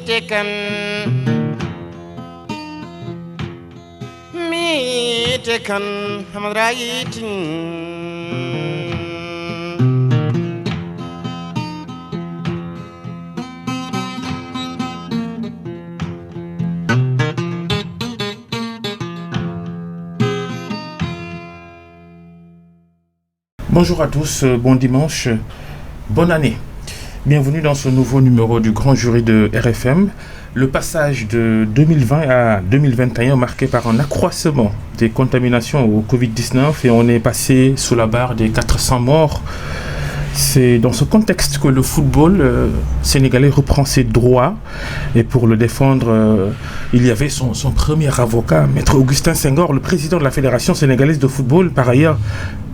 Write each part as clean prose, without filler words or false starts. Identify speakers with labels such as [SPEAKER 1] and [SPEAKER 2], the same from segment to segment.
[SPEAKER 1] tekan mi tekan hamrayitin
[SPEAKER 2] Bonjour à tous, bon dimanche, bonne année. Bienvenue dans ce nouveau numéro du Grand Jury de RFM. Le passage de 2020 à 2021 marqué par un accroissement des contaminations au Covid-19 et on est passé sous la barre des 400 morts. C'est dans ce contexte que le football sénégalais reprend ses droits et pour le défendre, il y avait son premier avocat, Maître Augustin Senghor, le président de la Fédération sénégalaise de football, par ailleurs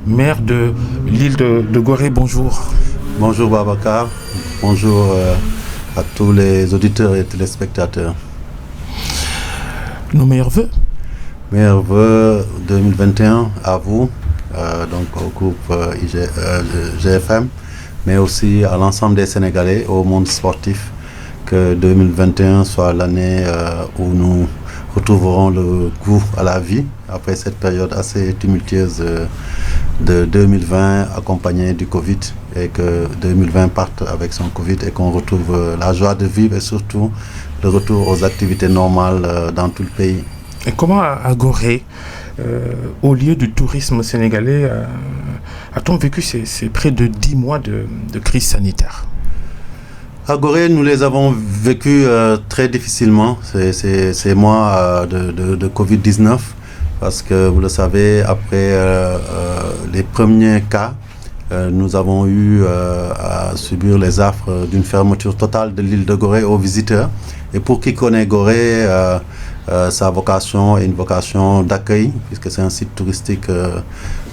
[SPEAKER 2] maire de l'île de Gorée. Bonjour.
[SPEAKER 3] Bonjour Babacar, bonjour à tous les auditeurs et téléspectateurs.
[SPEAKER 2] Nos meilleurs vœux.
[SPEAKER 3] Meilleurs vœux 2021 à vous, donc au groupe GFM, mais aussi à l'ensemble des Sénégalais, au monde sportif, que 2021 soit l'année où nous retrouverons le goût à la vie après cette période assez tumultueuse de 2020 accompagnée du Covid et que 2020 parte avec son Covid et qu'on retrouve la joie de vivre et surtout le retour aux activités normales dans tout le pays.
[SPEAKER 2] Et comment à Gorée, au lieu du tourisme sénégalais, a-t-on vécu ces près de 10 mois de crise sanitaire?
[SPEAKER 3] À Gorée, nous les avons vécus très difficilement, ces mois de Covid-19, parce que vous le savez, après les premiers cas, nous avons eu à subir les affres d'une fermeture totale de l'île de Gorée aux visiteurs. Et pour qui connaît Gorée, sa vocation est une vocation d'accueil, puisque c'est un site touristique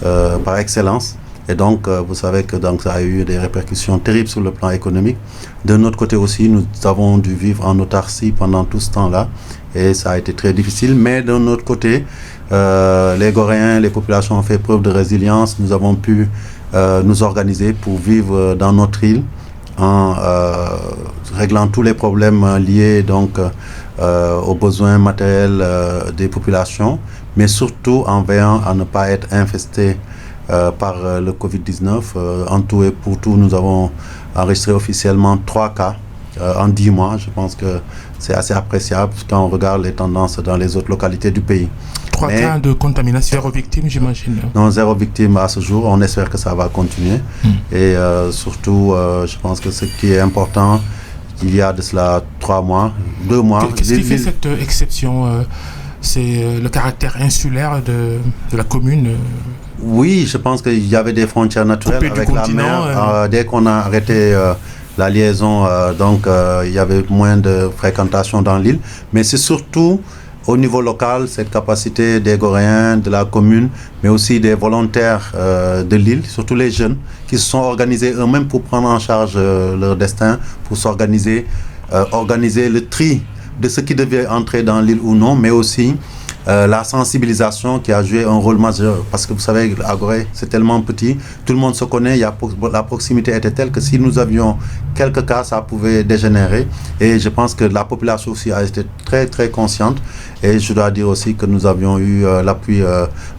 [SPEAKER 3] par excellence. Et donc, vous savez que donc, ça a eu des répercussions terribles sur le plan économique. De notre côté aussi, nous avons dû vivre en autarcie pendant tout ce temps-là. Et ça a été très difficile. Mais de notre côté, les Goréens, les populations ont fait preuve de résilience. Nous avons pu nous organiser pour vivre dans notre île en réglant tous les problèmes liés donc, aux besoins matériels des populations, mais surtout en veillant à ne pas être infestés par le Covid-19. En tout et pour tout, nous avons enregistré officiellement 3 cas en 10 mois. Je pense que c'est assez appréciable quand on regarde les tendances dans les autres localités du pays.
[SPEAKER 2] 3 cas de contamination, 0 victime, j'imagine.
[SPEAKER 3] Non, 0 victime à ce jour. On espère que ça va continuer. Et surtout, je pense que ce qui est important, il y a de cela 3 mois, 2 mois.
[SPEAKER 2] Qu'est-ce qui fait cette exception c'est le caractère insulaire de la commune.
[SPEAKER 3] Oui, je pense qu'il y avait des frontières naturelles avec la mer. Dès qu'on a arrêté la liaison, donc il y avait moins de fréquentation dans l'île. Mais c'est surtout au niveau local, cette capacité des Goréens, de la commune, mais aussi des volontaires de l'île, surtout les jeunes, qui se sont organisés eux-mêmes pour prendre en charge leur destin, pour s'organiser, organiser le tri de ce qui devait entrer dans l'île ou non, mais aussi la sensibilisation qui a joué un rôle majeur. Parce que vous savez, à Gorée, c'est tellement petit, tout le monde se connaît, la proximité était telle que si nous avions quelques cas, ça pouvait dégénérer. Et je pense que la population aussi a été très très consciente. Et je dois dire aussi que nous avions eu l'appui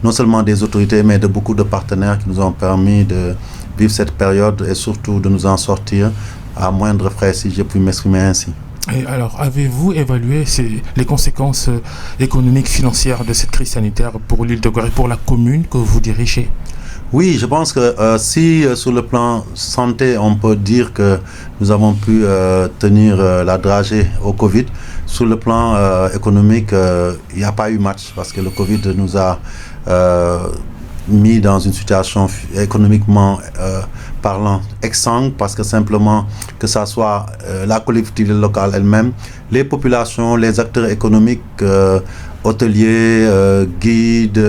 [SPEAKER 3] non seulement des autorités, mais de beaucoup de partenaires qui nous ont permis de vivre cette période et surtout de nous en sortir à moindre frais, si je puis m'exprimer ainsi.
[SPEAKER 2] Et alors, avez-vous évalué les conséquences économiques, financières de cette crise sanitaire pour l'île de Gorée, pour la commune que vous dirigez?
[SPEAKER 3] Oui, je pense que si sur le plan santé, on peut dire que nous avons pu tenir la dragée au Covid, sur le plan économique, il n'y a pas eu match parce que le Covid nous a mis dans une situation économiquement parlant exsangue, parce que simplement que ça soit la collectivité locale elle-même, les populations, les acteurs économiques, hôteliers, guides,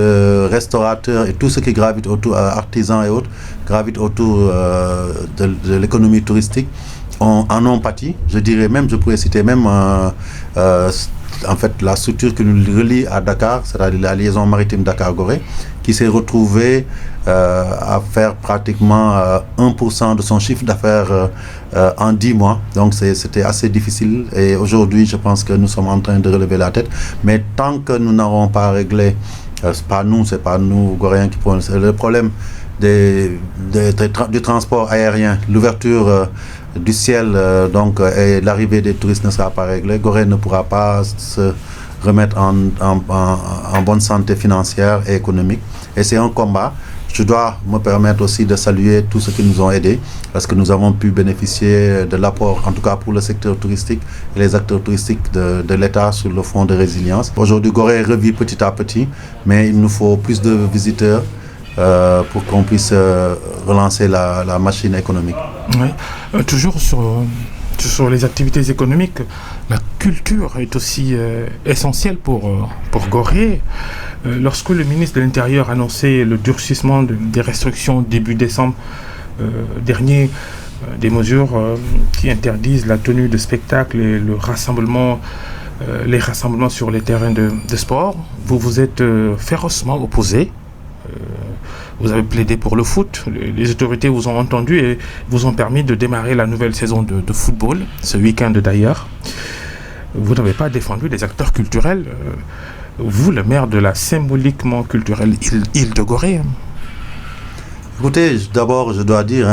[SPEAKER 3] restaurateurs et tout ce qui gravite autour, artisans et autres, gravite autour de l'économie touristique, en ont pâti. Je dirais même, je pourrais citer même en fait la structure qui nous relie à Dakar, c'est-à-dire la liaison maritime Dakar-Gorée, qui s'est retrouvée à faire pratiquement 1% de son chiffre d'affaires en 10 mois. Donc c'était assez difficile et aujourd'hui je pense que nous sommes en train de relever la tête. Mais tant que nous n'aurons pas réglé, c'est pas nous Goréens qui prenons le problème du transport aérien, l'ouverture du ciel et l'arrivée des touristes ne sera pas réglée, Gorée ne pourra pas se remettre en bonne santé financière et économique. Et c'est un combat. Je dois me permettre aussi de saluer tous ceux qui nous ont aidés parce que nous avons pu bénéficier de l'apport, en tout cas pour le secteur touristique et les acteurs touristiques de l'État sur le fonds de résilience. Aujourd'hui, Gorée revit petit à petit, mais il nous faut plus de visiteurs pour qu'on puisse relancer la machine économique.
[SPEAKER 2] Oui. Toujours sur les activités économiques, la culture est aussi essentielle pour Gorée. Lorsque le ministre de l'Intérieur annonçait le durcissement des restrictions début décembre dernier, des mesures qui interdisent la tenue de spectacles et les rassemblements sur les terrains de sport, vous vous êtes férocement opposé. Vous avez plaidé pour le foot, les autorités vous ont entendu et vous ont permis de démarrer la nouvelle saison de football, ce week-end d'ailleurs. Vous n'avez pas défendu les acteurs culturels, vous, le maire de la symboliquement culturelle île de Gorée.
[SPEAKER 3] Écoutez, d'abord je dois dire,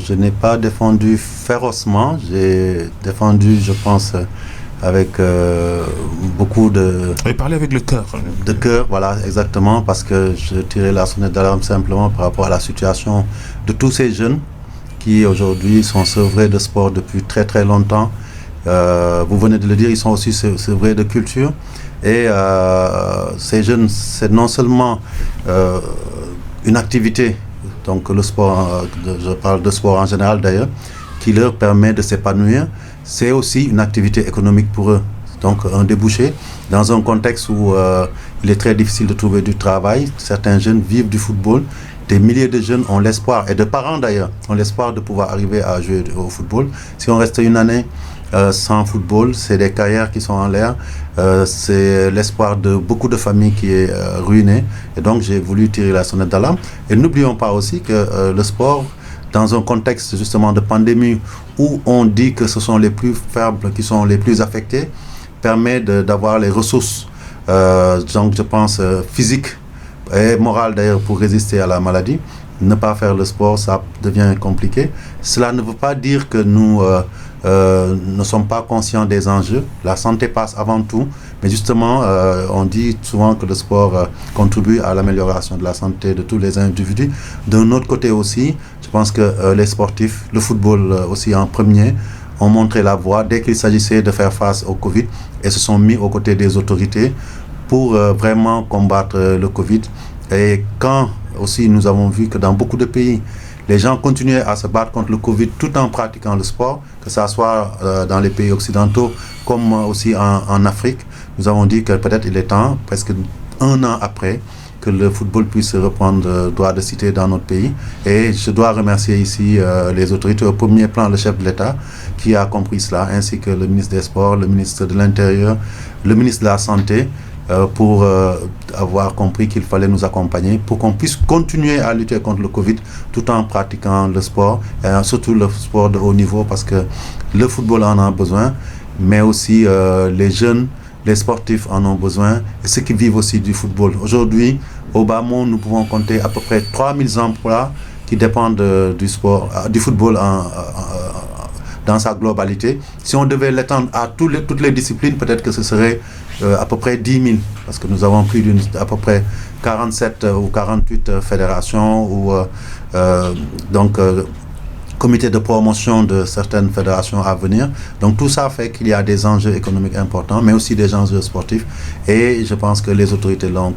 [SPEAKER 3] je n'ai pas défendu férocement, j'ai défendu, je pense, avec beaucoup de...
[SPEAKER 2] Et parler avec le cœur.
[SPEAKER 3] De cœur, voilà, exactement, parce que je tirais la sonnette d'alarme simplement par rapport à la situation de tous ces jeunes qui aujourd'hui sont sevrés de sport depuis très très longtemps. Vous venez de le dire, ils sont aussi sevrés de culture. Et ces jeunes, c'est non seulement une activité, donc le sport, je parle de sport en général d'ailleurs, qui leur permet de s'épanouir, c'est aussi une activité économique pour eux. Donc un débouché, dans un contexte où il est très difficile de trouver du travail, certains jeunes vivent du football, des milliers de jeunes ont l'espoir, et de parents d'ailleurs, ont l'espoir de pouvoir arriver à jouer au football. Si on reste une année sans football, c'est des carrières qui sont en l'air, c'est l'espoir de beaucoup de familles qui est ruiné. Et donc j'ai voulu tirer la sonnette d'alarme. Et n'oublions pas aussi que le sport, dans un contexte justement de pandémie où on dit que ce sont les plus faibles qui sont les plus affectés, permet d'avoir les ressources, donc je pense physiques et morales d'ailleurs pour résister à la maladie. Ne pas faire le sport, ça devient compliqué. Cela ne veut pas dire que nous ne sommes pas conscients des enjeux. La santé passe avant tout, mais justement, on dit souvent que le sport contribue à l'amélioration de la santé de tous les individus. D'un autre côté aussi, je pense que les sportifs, le football aussi en premier, ont montré la voie dès qu'il s'agissait de faire face au Covid et se sont mis aux côtés des autorités pour vraiment combattre le Covid. Et quand aussi nous avons vu que dans beaucoup de pays, les gens continuaient à se battre contre le Covid tout en pratiquant le sport, que ce soit dans les pays occidentaux comme aussi en Afrique. Nous avons dit que peut-être il est temps, presque un an après, que le football puisse reprendre droit de cité dans notre pays. Et je dois remercier ici les autorités, au premier plan le chef de l'État qui a compris cela, ainsi que le ministre des Sports, le ministre de l'Intérieur, le ministre de la Santé, pour avoir compris qu'il fallait nous accompagner pour qu'on puisse continuer à lutter contre le Covid tout en pratiquant le sport, et surtout le sport de haut niveau, parce que le football en a besoin, mais aussi les jeunes, les sportifs en ont besoin, et ceux qui vivent aussi du football. Aujourd'hui, au bas monde, nous pouvons compter à peu près 3000 emplois qui dépendent du sport, du football dans sa globalité. Si on devait l'étendre à toutes les disciplines, peut-être que ce serait à peu près 10 000, parce que nous avons plus à peu près 47 ou 48 fédérations ou comité de promotion de certaines fédérations à venir. Donc tout ça fait qu'il y a des enjeux économiques importants, mais aussi des enjeux sportifs. Et je pense que les autorités l'ont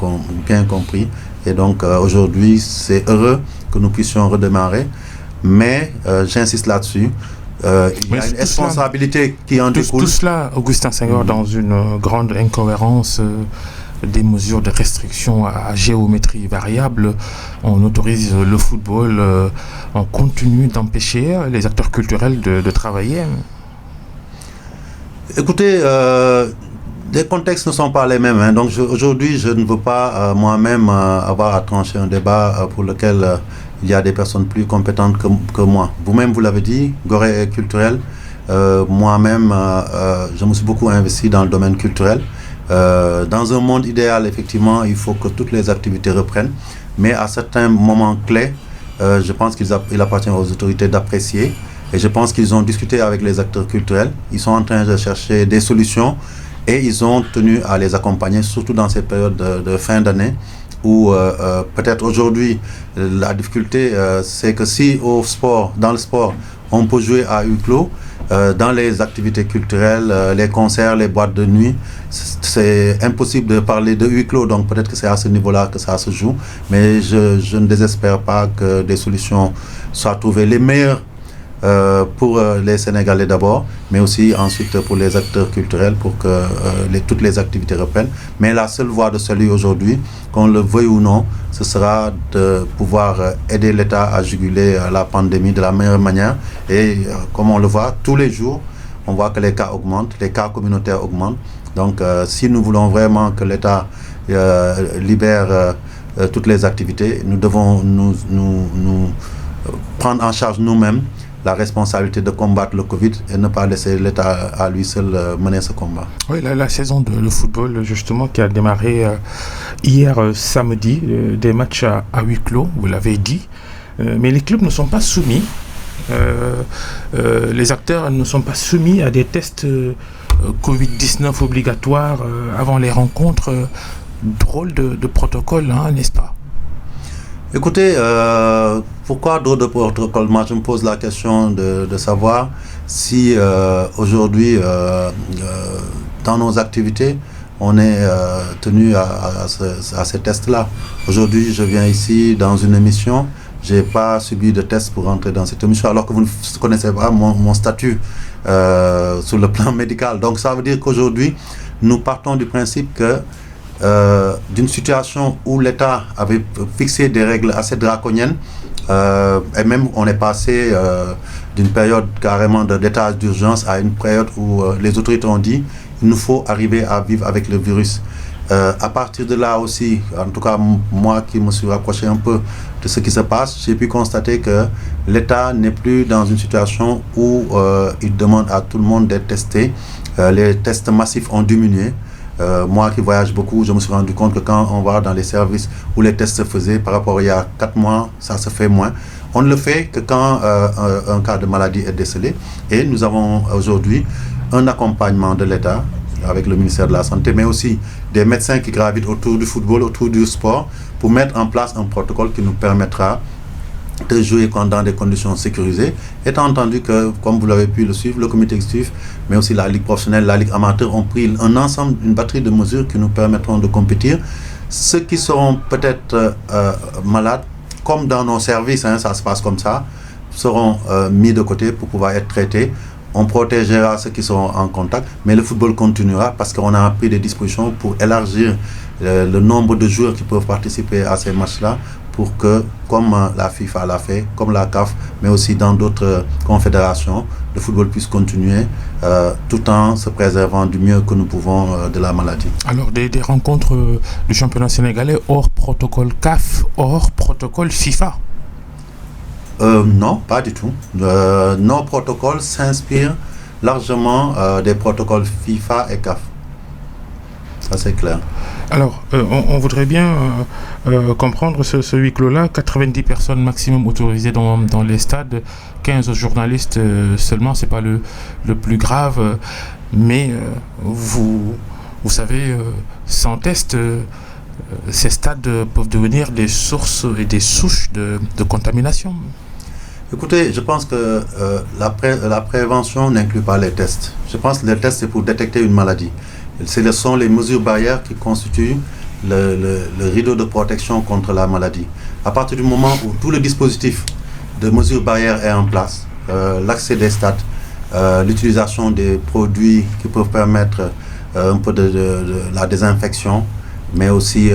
[SPEAKER 3] bien compris. Et donc aujourd'hui, c'est heureux que nous puissions redémarrer. Mais j'insiste là-dessus. Il y a une responsabilité qui en découle.
[SPEAKER 2] Tout cela, Augustin Senghor, dans une grande incohérence des mesures de restriction à géométrie variable. On autorise le football, on continue d'empêcher les acteurs culturels de travailler.
[SPEAKER 3] Écoutez, Les contextes ne sont pas les mêmes. Hein. Donc aujourd'hui, je ne veux pas moi-même avoir à trancher un débat pour lequel il y a des personnes plus compétentes que moi. Vous-même, vous l'avez dit, Gorée est culturel. Moi-même, je me suis beaucoup investi dans le domaine culturel. Dans un monde idéal, effectivement, il faut que toutes les activités reprennent. Mais à certains moments clés, je pense qu'il appartient aux autorités d'apprécier. Et je pense qu'ils ont discuté avec les acteurs culturels. Ils sont en train de chercher des solutions. Et ils ont tenu à les accompagner, surtout dans ces périodes de fin d'année, où peut-être aujourd'hui, la difficulté, c'est que si dans le sport, on peut jouer à huis clos, dans les activités culturelles, les concerts, les boîtes de nuit, c'est impossible de parler de huis clos. Donc peut-être que c'est à ce niveau-là que ça se joue. Mais je ne désespère pas que des solutions soient trouvées. Les meilleures pour les Sénégalais d'abord, mais aussi ensuite pour les acteurs culturels pour que toutes les activités reprennent. Mais la seule voie de salut aujourd'hui, qu'on le veuille ou non, ce sera de pouvoir aider l'État à juguler la pandémie de la meilleure manière. Et comme on le voit, tous les jours, on voit que les cas augmentent, les cas communautaires augmentent. Donc si nous voulons vraiment que l'État libère toutes les activités, nous devons nous prendre en charge nous-mêmes la responsabilité de combattre le Covid et ne pas laisser l'État à lui seul mener ce combat.
[SPEAKER 2] Oui, la saison de football, justement, qui a démarré hier samedi, des matchs à huis clos, vous l'avez dit, mais les clubs ne sont pas soumis, les acteurs ne sont pas soumis à des tests Covid-19 obligatoires avant les rencontres. Drôle de protocole, hein, n'est-ce pas?
[SPEAKER 3] Écoutez, pourquoi drôle de protocole? Moi, je me pose la question de savoir si aujourd'hui, dans nos activités, on est tenu à ces tests-là. Aujourd'hui, je viens ici dans une émission, je n'ai pas subi de test pour entrer dans cette émission, alors que vous ne connaissez pas mon statut sur le plan médical. Donc, ça veut dire qu'aujourd'hui, nous partons du principe que d'une situation où l'État avait fixé des règles assez draconiennes et même on est passé d'une période carrément d'état d'urgence à une période où les autorités ont dit il nous faut arriver à vivre avec le virus. À partir de là aussi, en tout cas moi qui me suis rapproché un peu de ce qui se passe, j'ai pu constater que l'État n'est plus dans une situation où il demande à tout le monde d'être testé. Les tests massifs ont diminué. Moi qui voyage beaucoup, je me suis rendu compte que quand on va dans les services où les tests se faisaient par rapport à il y a 4 mois, ça se fait moins. On ne le fait que quand un cas de maladie est décelé. Et nous avons aujourd'hui un accompagnement de l'État avec le ministère de la Santé, mais aussi des médecins qui gravitent autour du football, autour du sport, pour mettre en place un protocole qui nous permettra de jouer dans des conditions sécurisées, étant entendu que, comme vous l'avez pu le suivre, le comité exécutif, mais aussi la Ligue professionnelle, la Ligue amateur ont pris une batterie de mesures qui nous permettront de compétir. Ceux qui seront peut-être malades, comme dans nos services, hein, ça se passe comme ça, seront mis de côté pour pouvoir être traités. On protégera ceux qui seront en contact, mais le football continuera parce qu'on a pris des dispositions pour élargir le nombre de joueurs qui peuvent participer à ces matchs-là, pour que, comme la FIFA l'a fait, comme la CAF, mais aussi dans d'autres confédérations, le football puisse continuer tout en se préservant du mieux que nous pouvons de la maladie.
[SPEAKER 2] Alors, des rencontres du championnat sénégalais hors protocole CAF, hors protocole FIFA?
[SPEAKER 3] Non, pas du tout. Nos protocoles s'inspirent largement des protocoles FIFA et CAF. Ça, c'est clair.
[SPEAKER 2] Alors, on voudrait bien comprendre ce huis clos-là. 90 personnes maximum autorisées dans les stades, 15 journalistes seulement, c'est pas le plus grave. Mais vous savez, sans test, ces stades peuvent devenir des sources et des souches de contamination.
[SPEAKER 3] Écoutez, je pense que la prévention n'inclut pas les tests. Je pense que les tests, c'est pour détecter une maladie. Ce sont les mesures barrières qui constituent le rideau de protection contre la maladie. À partir du moment où tout le dispositif de mesures barrières est en place, l'accès des stades, l'utilisation des produits qui peuvent permettre un peu de la désinfection, mais aussi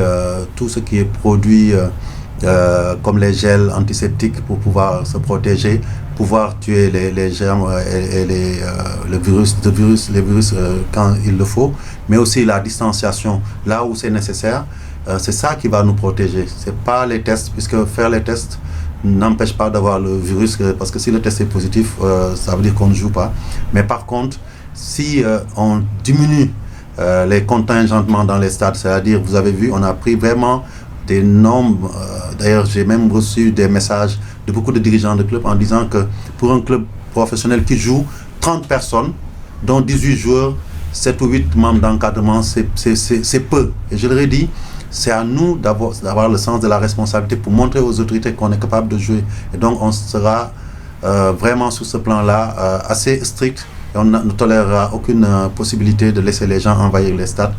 [SPEAKER 3] tout ce qui est produit comme les gels antiseptiques pour pouvoir se protéger, pouvoir tuer les germes et les virus quand il le faut, mais aussi la distanciation là où c'est nécessaire. C'est ça qui va nous protéger. C'est pas les tests, puisque faire les tests n'empêche pas d'avoir le virus, parce que si le test est positif, ça veut dire qu'on ne joue pas. Mais par contre, si on diminue les contingentements dans les stades, c'est-à-dire, vous avez vu, on a pris vraiment des nombres. D'ailleurs, j'ai même reçu des messages de beaucoup de dirigeants de clubs en disant que pour un club professionnel qui joue 30 personnes, dont 18 joueurs, 7 ou 8 membres d'encadrement, c'est peu. Et je leur ai dit, c'est à nous d'avoir le sens de la responsabilité pour montrer aux autorités qu'on est capable de jouer. Et donc, on sera vraiment sur ce plan-là assez strict. Et on ne tolérera aucune possibilité de laisser les gens envahir les stades.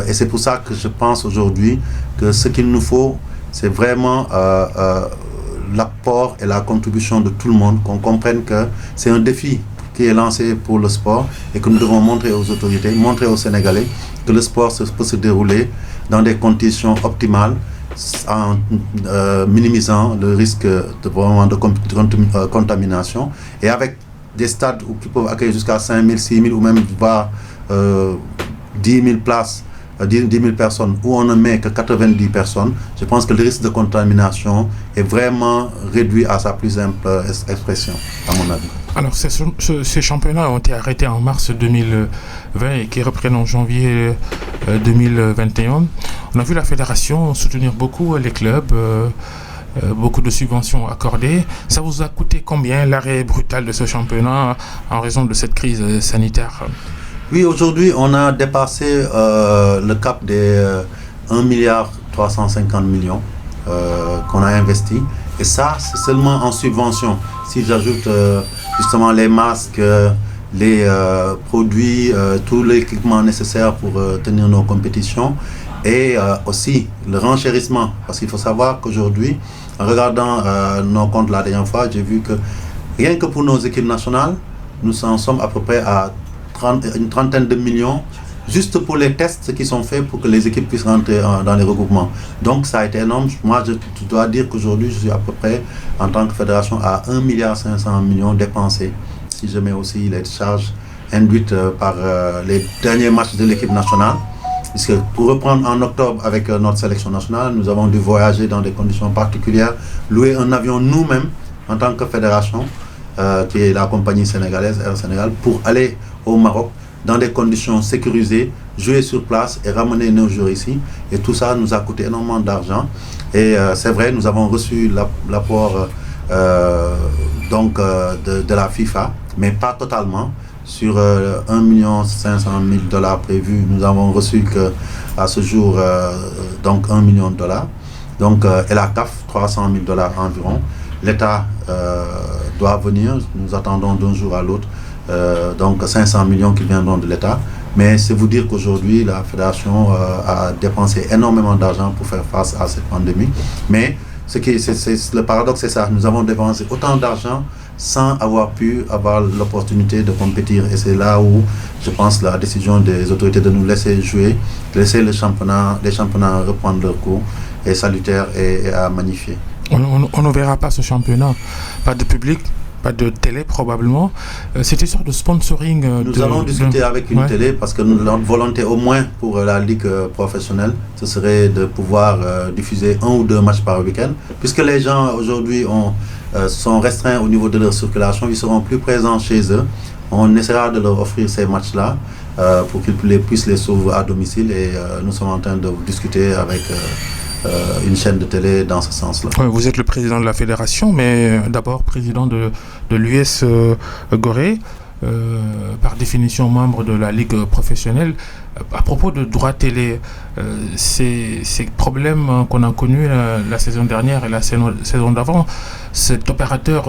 [SPEAKER 3] Et c'est pour ça que je pense aujourd'hui que ce qu'il nous faut, c'est vraiment l'apport et la contribution de tout le monde, qu'on comprenne que c'est un défi qui est lancé pour le sport et que nous devons montrer aux autorités, montrer aux Sénégalais que le sport peut se dérouler dans des conditions optimales en minimisant le risque de contamination, et avec des stades qui peuvent accueillir jusqu'à 5 000, 6 000 ou même 10 000 places, 10 000 personnes, où on ne met que 90 personnes. Je pense que le risque de contamination est vraiment réduit à sa plus simple expression, à mon avis.
[SPEAKER 2] Alors, ces championnats ont été arrêtés en mars 2020 et qui reprennent en janvier 2021. On a vu la fédération soutenir beaucoup les clubs, beaucoup de subventions accordées. Ça vous a coûté combien l'arrêt brutal de ce championnat en raison de cette crise sanitaire?
[SPEAKER 3] Oui, aujourd'hui, on a dépassé le cap des 1,350 milliard qu'on a investi. Et ça, c'est seulement en subvention. Si j'ajoute justement les masques, les produits, tout l'équipement nécessaire pour tenir nos compétitions, et aussi le renchérissement. Parce qu'il faut savoir qu'aujourd'hui, en regardant nos comptes la dernière fois, j'ai vu que rien que pour nos équipes nationales, nous en sommes à peu près à une trentaine de millions, juste pour les tests qui sont faits pour que les équipes puissent rentrer dans les regroupements. Donc ça a été énorme. Moi, je dois dire qu'aujourd'hui, je suis à peu près, en tant que fédération, à 1,5 milliard dépensés, si je mets aussi les charges induites par les derniers matchs de l'équipe nationale. Puisque pour reprendre en octobre avec notre sélection nationale, nous avons dû voyager dans des conditions particulières, louer un avion nous-mêmes en tant que fédération, qui est la compagnie sénégalaise Air Sénégal, pour aller au Maroc dans des conditions sécurisées, jouer sur place et ramener nos joueurs ici. Et tout ça nous a coûté énormément d'argent. Et c'est vrai, nous avons reçu l'apport de la FIFA, mais pas totalement. Sur 1,5 million prévus, nous avons reçu à ce jour donc $1 million. Donc, et la CAF, $300 000 environ. L'État doit venir, nous attendons d'un jour à l'autre, donc 500 millions qui viendront de l'État. Mais c'est vous dire qu'aujourd'hui, la fédération a dépensé énormément d'argent pour faire face à cette pandémie. Mais le paradoxe, c'est ça. Nous avons dépensé autant d'argent sans avoir pu avoir l'opportunité de compétir. Et c'est là où, je pense, la décision des autorités de nous laisser jouer, de laisser les championnats reprendre leur cours, est salutaire et à magnifier.
[SPEAKER 2] On ne verra pas ce championnat, pas de public, pas de télé probablement. Cette histoire de sponsoring...
[SPEAKER 3] Nous allons discuter avec une télé, parce que notre volonté au moins pour la ligue professionnelle, ce serait de pouvoir diffuser 1 ou 2 matchs par week-end. Puisque les gens aujourd'hui sont restreints au niveau de leur circulation, ils seront plus présents chez eux. On essaiera de leur offrir ces matchs-là pour qu'ils puissent les sauver à domicile, et nous sommes en train de discuter avec... une chaîne de télé dans ce sens-là.
[SPEAKER 2] Vous êtes le président de la fédération, mais d'abord président de l'US Gorée, par définition membre de la ligue professionnelle. À propos de droits télé, ces problèmes qu'on a connus la saison dernière et la saison d'avant, cet opérateur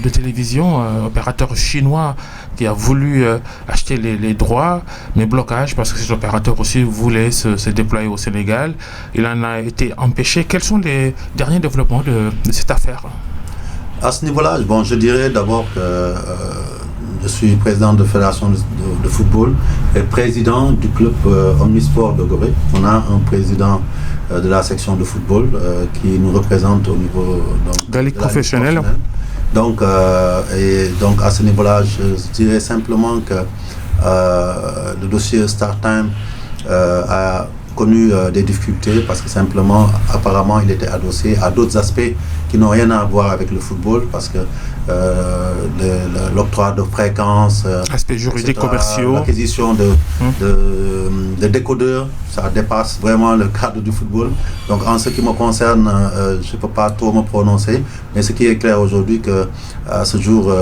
[SPEAKER 2] de télévision, opérateur chinois qui a voulu acheter les droits, mais blocage parce que cet opérateur aussi voulait se déployer au Sénégal. Il en a été empêché. Quels sont les derniers développements de cette affaire?
[SPEAKER 3] À ce niveau-là, je dirais d'abord que je suis président de fédération de football et président du club Omnisport de Gorée. On a un président de la section de football qui nous représente au niveau
[SPEAKER 2] de la ligue professionnelle.
[SPEAKER 3] Donc, à ce niveau-là, je dirais simplement que le dossier StarTime a connu des difficultés parce que simplement, apparemment, il était adossé à d'autres aspects qui n'ont rien à voir avec le football, parce que l'octroi de fréquences,
[SPEAKER 2] aspects juridiques, commerciaux,
[SPEAKER 3] l'acquisition de décodeurs, ça dépasse vraiment le cadre du football. Donc en ce qui me concerne, je ne peux pas trop me prononcer, mais ce qui est clair aujourd'hui, que à ce jour,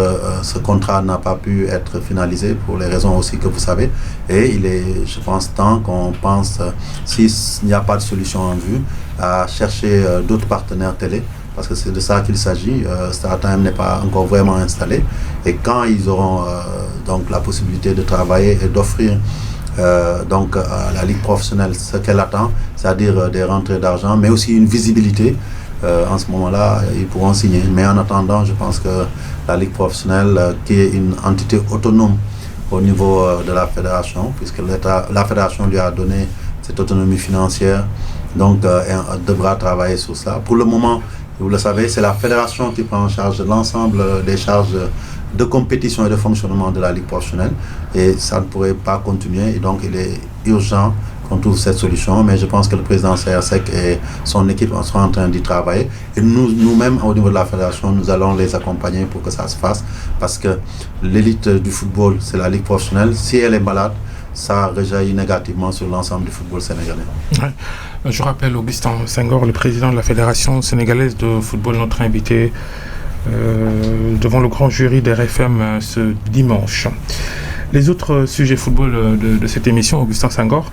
[SPEAKER 3] ce contrat n'a pas pu être finalisé pour les raisons aussi que vous savez, et il est, je pense, temps qu'on pense, s'il n'y a pas de solution en vue, à chercher d'autres partenaires télé, parce que c'est de ça qu'il s'agit. StarTime n'est pas encore vraiment installé, et quand ils auront donc la possibilité de travailler et d'offrir donc à la ligue professionnelle ce qu'elle attend, c'est-à-dire des rentrées d'argent, mais aussi une visibilité, en ce moment-là, ils pourront signer. Mais en attendant, je pense que la ligue professionnelle, qui est une entité autonome au niveau de la fédération, puisque la fédération lui a donné cette autonomie financière, donc elle devra travailler sur ça. Pour le moment, vous le savez, c'est la fédération qui prend en charge l'ensemble des charges de compétition et de fonctionnement de la ligue professionnelle, et ça ne pourrait pas continuer, et donc il est urgent qu'on trouve cette solution. Mais je pense que le président CRSEC et son équipe sont en train d'y travailler, et nous-mêmes au niveau de la fédération, nous allons les accompagner pour que ça se fasse, parce que l'élite du football, c'est la ligue professionnelle. Si elle est malade, ça rejaillit négativement sur l'ensemble du football sénégalais.
[SPEAKER 2] Ouais. Je rappelle Augustin Senghor, le président de la Fédération sénégalaise de football, notre invité devant le grand jury d'RFM ce dimanche. Les autres sujets football de cette émission, Augustin Senghor,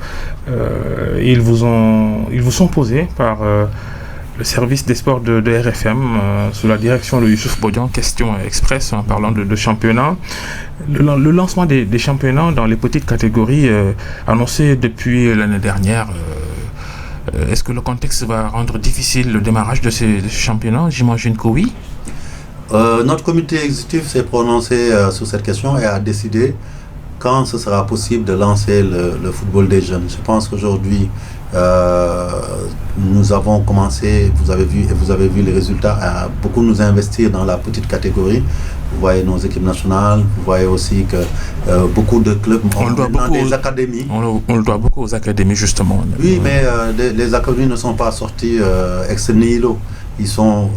[SPEAKER 2] ils vous sont posés par le service des sports de RFM sous la direction de Youssouf Bodian. Question express en parlant de championnat. Le lancement des championnats dans les petites catégories annoncé depuis l'année dernière. Est-ce que le contexte va rendre difficile le démarrage de ces championnats? J'imagine que oui.
[SPEAKER 3] Notre comité exécutif s'est prononcé sur cette question et a décidé quand ce sera possible de lancer le football des jeunes. Je pense qu'aujourd'hui, nous avons commencé, vous avez vu les résultats, à beaucoup nous investir dans la petite catégorie. Vous voyez nos équipes nationales, vous voyez aussi que beaucoup de clubs ont des académies.
[SPEAKER 2] On le doit beaucoup aux académies, justement.
[SPEAKER 3] Oui, mais les académies ne sont pas sorties ex nihilo. Ils sont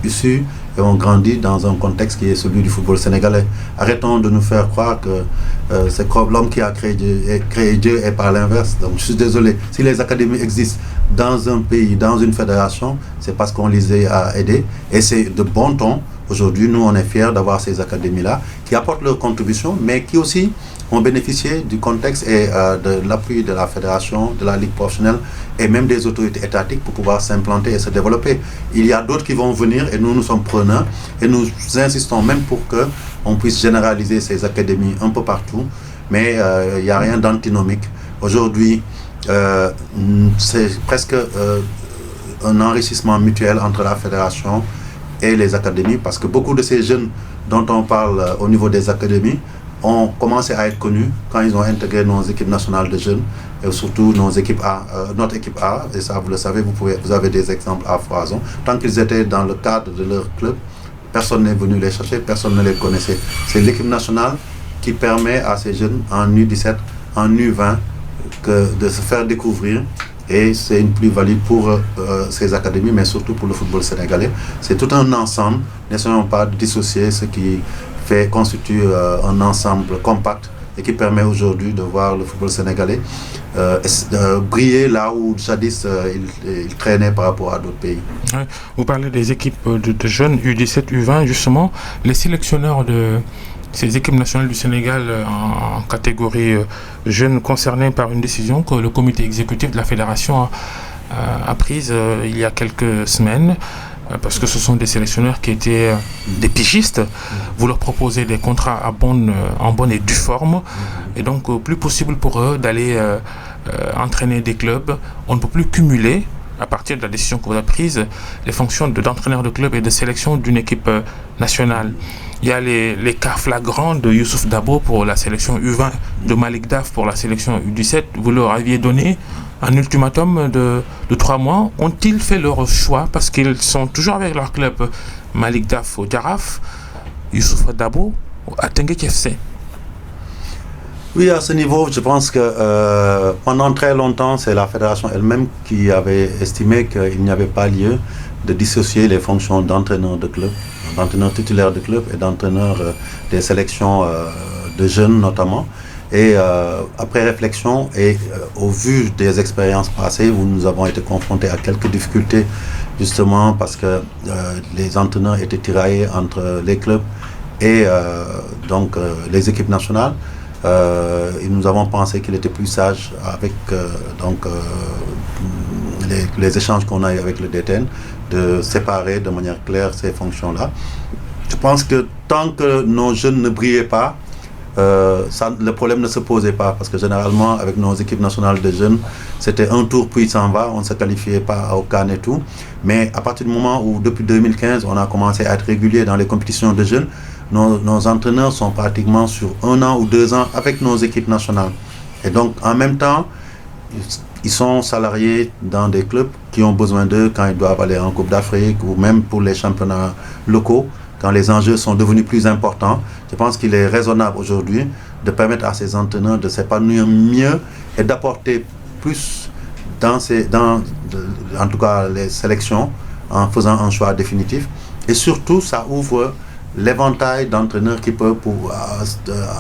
[SPEAKER 3] issus et ont grandi dans un contexte qui est celui du football sénégalais. Arrêtons de nous faire croire que c'est l'homme qui a créé Dieu et par l'inverse. Donc je suis désolé, si les académies existent dans un pays, dans une fédération, c'est parce qu'on les a aidés, et c'est de bon ton. Aujourd'hui, nous, on est fiers d'avoir ces académies-là qui apportent leur contribution, mais qui aussi ont bénéficié du contexte et de l'appui de la fédération, de la ligue professionnelle et même des autorités étatiques pour pouvoir s'implanter et se développer. Il y a d'autres qui vont venir, et nous sommes preneurs, et nous insistons même pour qu'on puisse généraliser ces académies un peu partout, mais il n'y a rien d'antinomique. Aujourd'hui, c'est presque un enrichissement mutuel entre la fédération et les académies, parce que beaucoup de ces jeunes dont on parle au niveau des académies ont commencé à être connus quand ils ont intégré nos équipes nationales de jeunes, et surtout notre équipe A, et ça vous le savez, vous avez des exemples à foison. Tant qu'ils étaient dans le cadre de leur club, personne n'est venu les chercher, personne ne les connaissait. C'est l'équipe nationale qui permet à ces jeunes en U17, en U20 de se faire découvrir. Et c'est une plus-value pour ces académies, mais surtout pour le football sénégalais. C'est tout un ensemble. N'essayons pas de dissocier ce qui constitue un ensemble compact et qui permet aujourd'hui de voir le football sénégalais briller là où jadis il traînait par rapport à d'autres pays.
[SPEAKER 2] Ouais. Vous parlez des équipes de jeunes U17, U20, justement. Les sélectionneurs de ces équipes nationales du Sénégal en catégorie jeunes concernés par une décision que le comité exécutif de la fédération a prise il y a quelques semaines, parce que ce sont des sélectionneurs qui étaient des pigistes. Vous leur proposez des contrats en bonne et due forme, et donc plus possible pour eux d'aller entraîner des clubs. On ne peut plus cumuler, à partir de la décision que vous avez prise, les fonctions d'entraîneur de club et de sélection d'une équipe nationale. Il y a les cas flagrants de Youssouf Dabo pour la sélection U20, de Malik Daf pour la sélection U17. Vous leur aviez donné un ultimatum de 3 mois. Ont-ils fait leur choix parce qu'ils sont toujours avec leur club Malick Daf au Jaraaf, Youssoufa Dabo à Teungueth FC.
[SPEAKER 3] Oui, à ce niveau, je pense que pendant très longtemps, c'est la fédération elle-même qui avait estimé qu'il n'y avait pas lieu de dissocier les fonctions d'entraîneur de club, d'entraîneur titulaire de club et d'entraîneur des sélections de jeunes notamment. Et après réflexion et au vu des expériences passées où nous avons été confrontés à quelques difficultés, justement parce que les entraîneurs étaient tiraillés entre les clubs et les équipes nationales, nous avons pensé qu'il était plus sage avec les échanges qu'on a eu avec le DTN de séparer de manière claire ces fonctions-là. Je pense que tant que nos jeunes ne brillaient pas, le problème ne se posait pas parce que généralement avec nos équipes nationales de jeunes c'était un tour puis s'en va, on ne se qualifiait pas au CAN et tout, mais à partir du moment où depuis 2015 on a commencé à être régulier dans les compétitions de jeunes, nos entraîneurs sont pratiquement sur 1 an ou 2 ans avec nos équipes nationales et donc en même temps ils sont salariés dans des clubs qui ont besoin d'eux quand ils doivent aller en Coupe d'Afrique ou même pour les championnats locaux. Quand les enjeux sont devenus plus importants, je pense qu'il est raisonnable aujourd'hui de permettre à ces entraîneurs de s'épanouir mieux et d'apporter plus en tout cas les sélections en faisant un choix définitif. Et surtout, ça ouvre l'éventail d'entraîneurs qui peuvent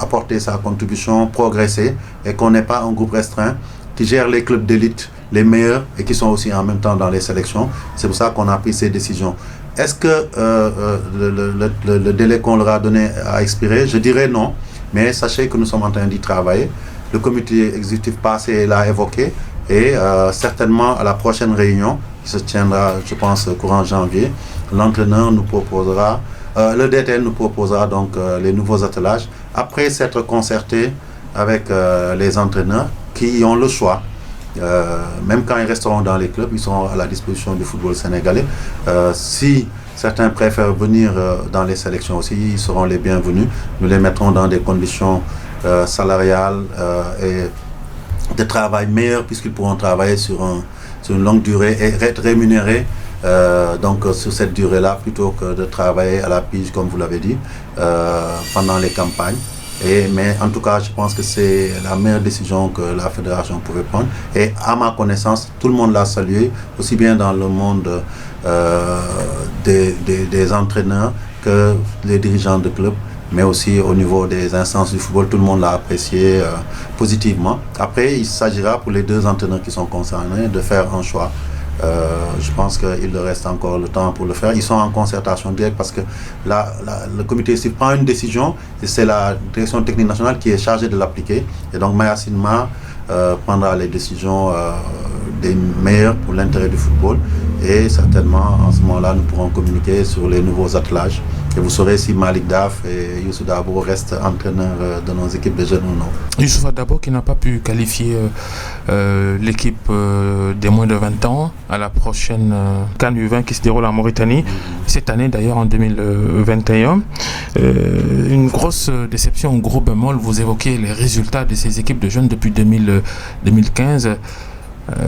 [SPEAKER 3] apporter sa contribution, progresser et qu'on n'ait pas un groupe restreint qui gère les clubs d'élite, les meilleurs et qui sont aussi en même temps dans les sélections. C'est pour ça qu'on a pris ces décisions. Est-ce que le délai qu'on leur a donné a expiré? Je dirais non, mais sachez que nous sommes en train d'y travailler. Le comité exécutif passé l'a évoqué et certainement à la prochaine réunion, qui se tiendra, je pense, courant janvier, l'entraîneur nous proposera, le DTN nous proposera donc les nouveaux attelages après s'être concerté avec les entraîneurs qui ont le choix. Même quand ils resteront dans les clubs, ils seront à la disposition du football sénégalais. Si certains préfèrent venir dans les sélections aussi, ils seront les bienvenus. Nous les mettrons dans des conditions salariales et de travail meilleures puisqu'ils pourront travailler sur une longue durée et être rémunérés sur cette durée-là plutôt que de travailler à la pige comme vous l'avez dit pendant les campagnes. Mais en tout cas, je pense que c'est la meilleure décision que la fédération pouvait prendre. Et à ma connaissance, tout le monde l'a salué, aussi bien dans le monde des entraîneurs que les dirigeants de clubs, mais aussi au niveau des instances du football, tout le monde l'a apprécié positivement. Après, il s'agira pour les 2 entraîneurs qui sont concernés de faire un choix. Je pense qu'il leur reste encore le temps pour le faire. Ils sont en concertation directe parce que le comité s'il prend une décision, c'est la direction technique nationale qui est chargée de l'appliquer. Et donc Maya Sinma prendra les décisions des meilleures pour l'intérêt du football. Et certainement, en ce moment-là, nous pourrons communiquer sur les nouveaux attelages. Et vous saurez si Malick Daf et Youssou Dabo restent entraîneurs de nos équipes de jeunes ou non.
[SPEAKER 2] Youssou Dabo qui n'a pas pu qualifier l'équipe des moins de 20 ans à la prochaine CAN U20 qui se déroule en Mauritanie, cette année d'ailleurs en 2021. Une grosse déception, un gros bémol, vous évoquez les résultats de ces équipes de jeunes depuis 2015.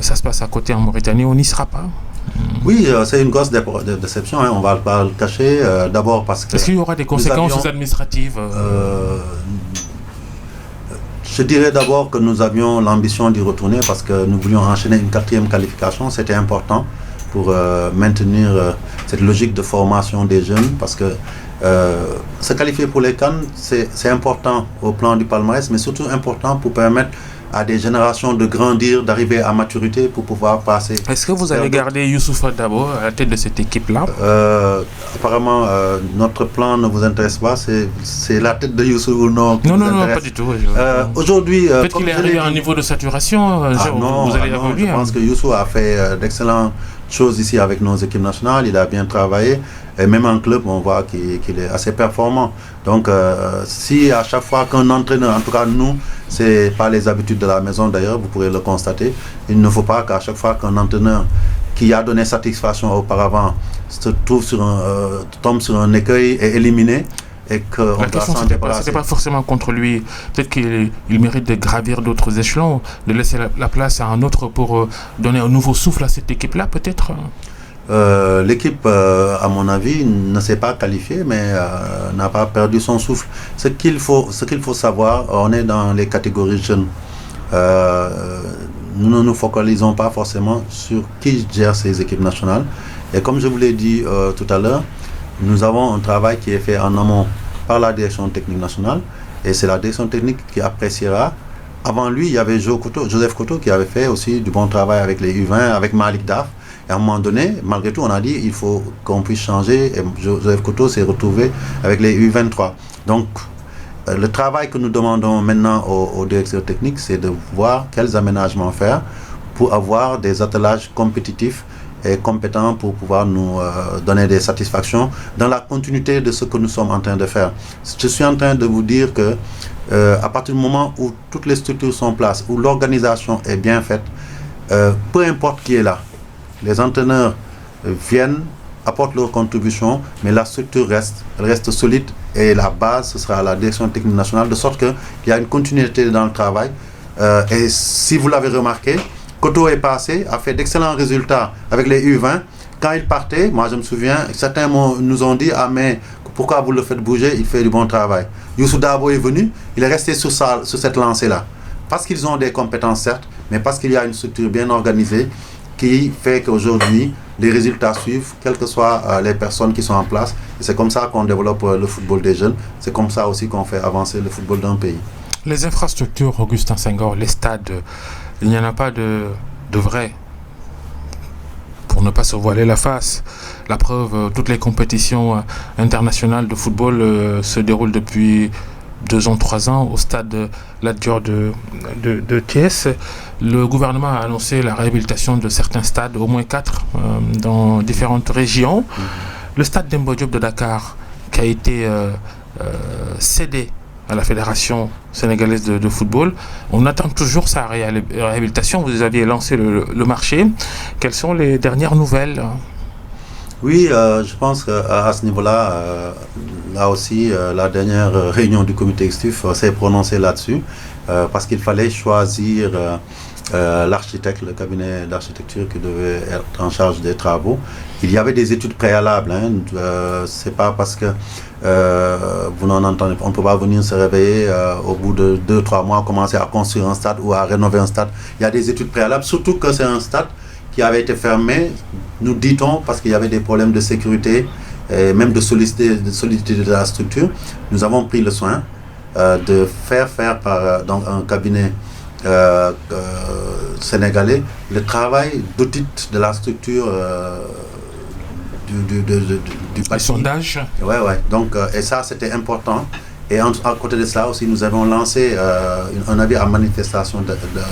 [SPEAKER 2] Ça se passe à côté en Mauritanie, on n'y sera pas.
[SPEAKER 3] Oui, c'est une grosse déception, on ne va pas le cacher. D'abord parce que...
[SPEAKER 2] Est-ce qu'il y aura des conséquences administratives
[SPEAKER 3] Je dirais d'abord que nous avions l'ambition d'y retourner parce que nous voulions enchaîner une 4e qualification. C'était important pour maintenir cette logique de formation des jeunes parce que se qualifier pour les CAN, c'est important au plan du palmarès, mais surtout important pour permettre à des générations de grandir, d'arriver à maturité pour pouvoir passer.
[SPEAKER 2] Est-ce que vous allez garder Youssoufa Dabo à la tête de cette équipe-là?
[SPEAKER 3] Apparemment, notre plan ne vous intéresse pas. C'est la tête de Youssou ou non qui
[SPEAKER 2] Non,
[SPEAKER 3] vous intéresse.
[SPEAKER 2] pas du tout.
[SPEAKER 3] Aujourd'hui,
[SPEAKER 2] peut-être qu'il est arrivé à un niveau de saturation. Vous allez évoluer.
[SPEAKER 3] Je pense que Youssou a fait d'excellentes choses ici avec nos équipes nationales. Il a bien travaillé. Et même en club, on voit qu'il est assez performant. Donc, si à chaque fois qu'un entraîneur, en tout cas nous, c'est pas les habitudes de la maison d'ailleurs, vous pourrez le constater, il ne faut pas qu'à chaque fois qu'un entraîneur qui a donné satisfaction auparavant tombe sur un écueil et éliminé. Et que
[SPEAKER 2] la question, c'était pas forcément contre lui. Peut-être qu'il mérite de gravir d'autres échelons, de laisser la place à un autre pour donner un nouveau souffle à cette équipe-là, peut-être.
[SPEAKER 3] L'équipe, à mon avis, ne s'est pas qualifiée, mais n'a pas perdu son souffle. Ce qu'il faut savoir, on est dans les catégories jeunes. Nous ne nous focalisons pas forcément sur qui gère ces équipes nationales. Et comme je vous l'ai dit tout à l'heure, nous avons un travail qui est fait en amont par la direction technique nationale. Et c'est la direction technique qui appréciera. Avant lui, il y avait Joseph Koto qui avait fait aussi du bon travail avec les U20, avec Malik Daf. Et à un moment donné, malgré tout, on a dit il faut qu'on puisse changer. Et Joseph Koto s'est retrouvé avec les U23. Donc, le travail que nous demandons maintenant aux directeurs techniques, c'est de voir quels aménagements faire pour avoir des attelages compétitifs et compétents pour pouvoir nous donner des satisfactions dans la continuité de ce que nous sommes en train de faire. Je suis en train de vous dire que à partir du moment où toutes les structures sont en place, où l'organisation est bien faite, peu importe qui est là, les entraîneurs viennent, apportent leur contribution, mais la structure reste solide et la base, ce sera la direction technique nationale, de sorte qu'il y a une continuité dans le travail. Et si vous l'avez remarqué, Koto est passé, a fait d'excellents résultats avec les U20. Quand il partait, moi je me souviens, certains nous ont dit « Ah mais pourquoi vous le faites bouger, il fait du bon travail ». Youssou Dabo est venu, il est resté sur cette lancée-là. Parce qu'ils ont des compétences certes, mais parce qu'il y a une structure bien organisée qui fait qu'aujourd'hui, les résultats suivent, quelles que soient les personnes qui sont en place. Et c'est comme ça qu'on développe le football des jeunes. C'est comme ça aussi qu'on fait avancer le football d'un pays.
[SPEAKER 2] Les infrastructures, Augustin Senghor, les stades, il n'y en a pas de vrai. Pour ne pas se voiler la face. La preuve, toutes les compétitions internationales de football se déroulent depuis 2 ans, 3 ans au stade Lat Dior de Thiès. Le gouvernement a annoncé la réhabilitation de certains stades, au moins 4, dans différentes régions. Le stade Demba Diop de Dakar, qui a été cédé à la Fédération sénégalaise de football, on attend toujours sa réhabilitation. Vous aviez lancé le marché. Quelles sont les dernières nouvelles ?
[SPEAKER 3] Oui, je pense qu'à ce niveau-là, là aussi, la dernière réunion du comité exécutif s'est prononcée là-dessus, parce qu'il fallait choisir l'architecte, le cabinet d'architecture qui devait être en charge des travaux. Il y avait des études préalables, c'est pas parce que vous n'en entendez pas, on ne peut pas venir se réveiller au bout de 2-3 mois, commencer à construire un stade ou à rénover un stade. Il y a des études préalables, surtout que c'est un stade qui avait été fermé, nous dit-on, parce qu'il y avait des problèmes de sécurité et même de solidité de la structure. Nous avons pris le soin de faire par donc un cabinet sénégalais le travail d'audit de la structure du
[SPEAKER 2] sondage.
[SPEAKER 3] Ouais. Donc, et ça, c'était important. Et à côté de ça aussi, nous avons lancé un avis à manifestation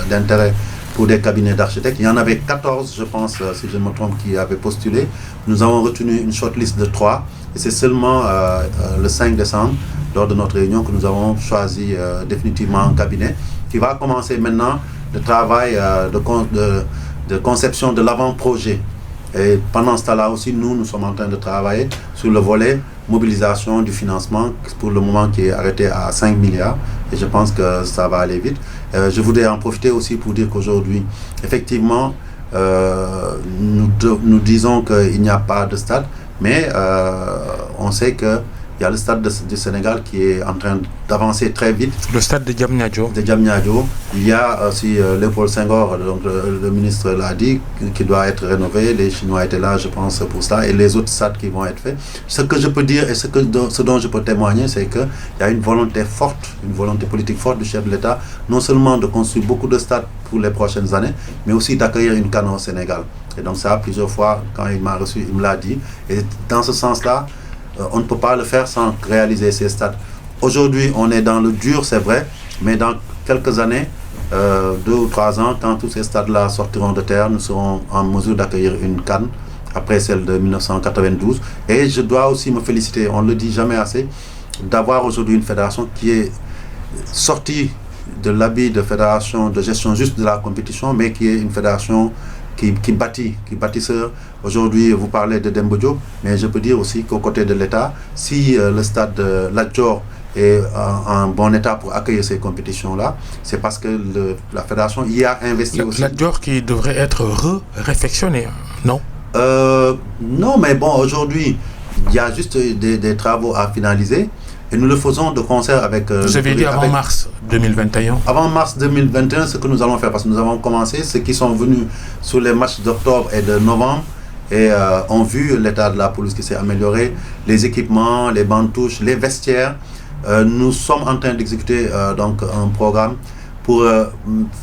[SPEAKER 3] d'intérêt pour des cabinets d'architectes. Il y en avait 14, je pense, si je ne me trompe, qui avaient postulé. Nous avons retenu une shortlist de 3. Et c'est seulement le 5 décembre, lors de notre réunion, que nous avons choisi définitivement un cabinet qui va commencer maintenant le travail de conception de l'avant-projet. Et pendant ce temps-là aussi, nous sommes en train de travailler sur le volet mobilisation du financement, pour le moment qui est arrêté à 5 milliards. Et je pense que ça va aller vite. Je voudrais en profiter aussi pour dire qu'aujourd'hui, effectivement, nous disons qu'il n'y a pas de stade, mais on sait qu'il y a le stade du Sénégal qui est en train d'avancer très vite.
[SPEAKER 2] Le stade de Diamniadio.
[SPEAKER 3] Il y a aussi Léopold Senghor, donc le ministre l'a dit, qui doit être rénové. Les Chinois étaient là, je pense, pour ça, et les autres stades qui vont être faits. Ce que je peux dire et ce dont je peux témoigner, c'est qu'il y a une volonté forte, une volonté politique forte du chef de l'État, non seulement de construire beaucoup de stades pour les prochaines années, mais aussi d'accueillir une CAN au Sénégal. Et donc ça, plusieurs fois, quand il m'a reçu, il me l'a dit. Et dans ce sens-là, on ne peut pas le faire sans réaliser ces stades. Aujourd'hui, on est dans le dur, c'est vrai, mais dans quelques années, 2 ou 3 ans, quand tous ces stades-là sortiront de terre, nous serons en mesure d'accueillir une CAN, après celle de 1992. Et je dois aussi me féliciter, on ne le dit jamais assez, d'avoir aujourd'hui une fédération qui est sortie de l'habit de fédération de gestion juste de la compétition, mais qui est une fédération qui bâtisseur. Aujourd'hui, vous parlez de Demba Diop, mais je peux dire aussi qu'au côté de l'État, si le stade de Lat Dior est en bon état pour accueillir ces compétitions-là, c'est parce que la fédération y a investi aussi.
[SPEAKER 2] Lat Dior qui devrait être réfectionné, non?
[SPEAKER 3] Non, mais bon, aujourd'hui, il y a juste des travaux à finaliser et nous le faisons de concert avec...
[SPEAKER 2] Vous avez dit avant mars 2021.
[SPEAKER 3] Avant mars 2021, ce que nous allons faire, parce que nous avons commencé, ceux qui sont venus sur les matchs d'octobre et de novembre et ont vu l'état de la pelouse qui s'est amélioré, les équipements, les bandes touches, les vestiaires. Nous sommes en train d'exécuter donc un programme pour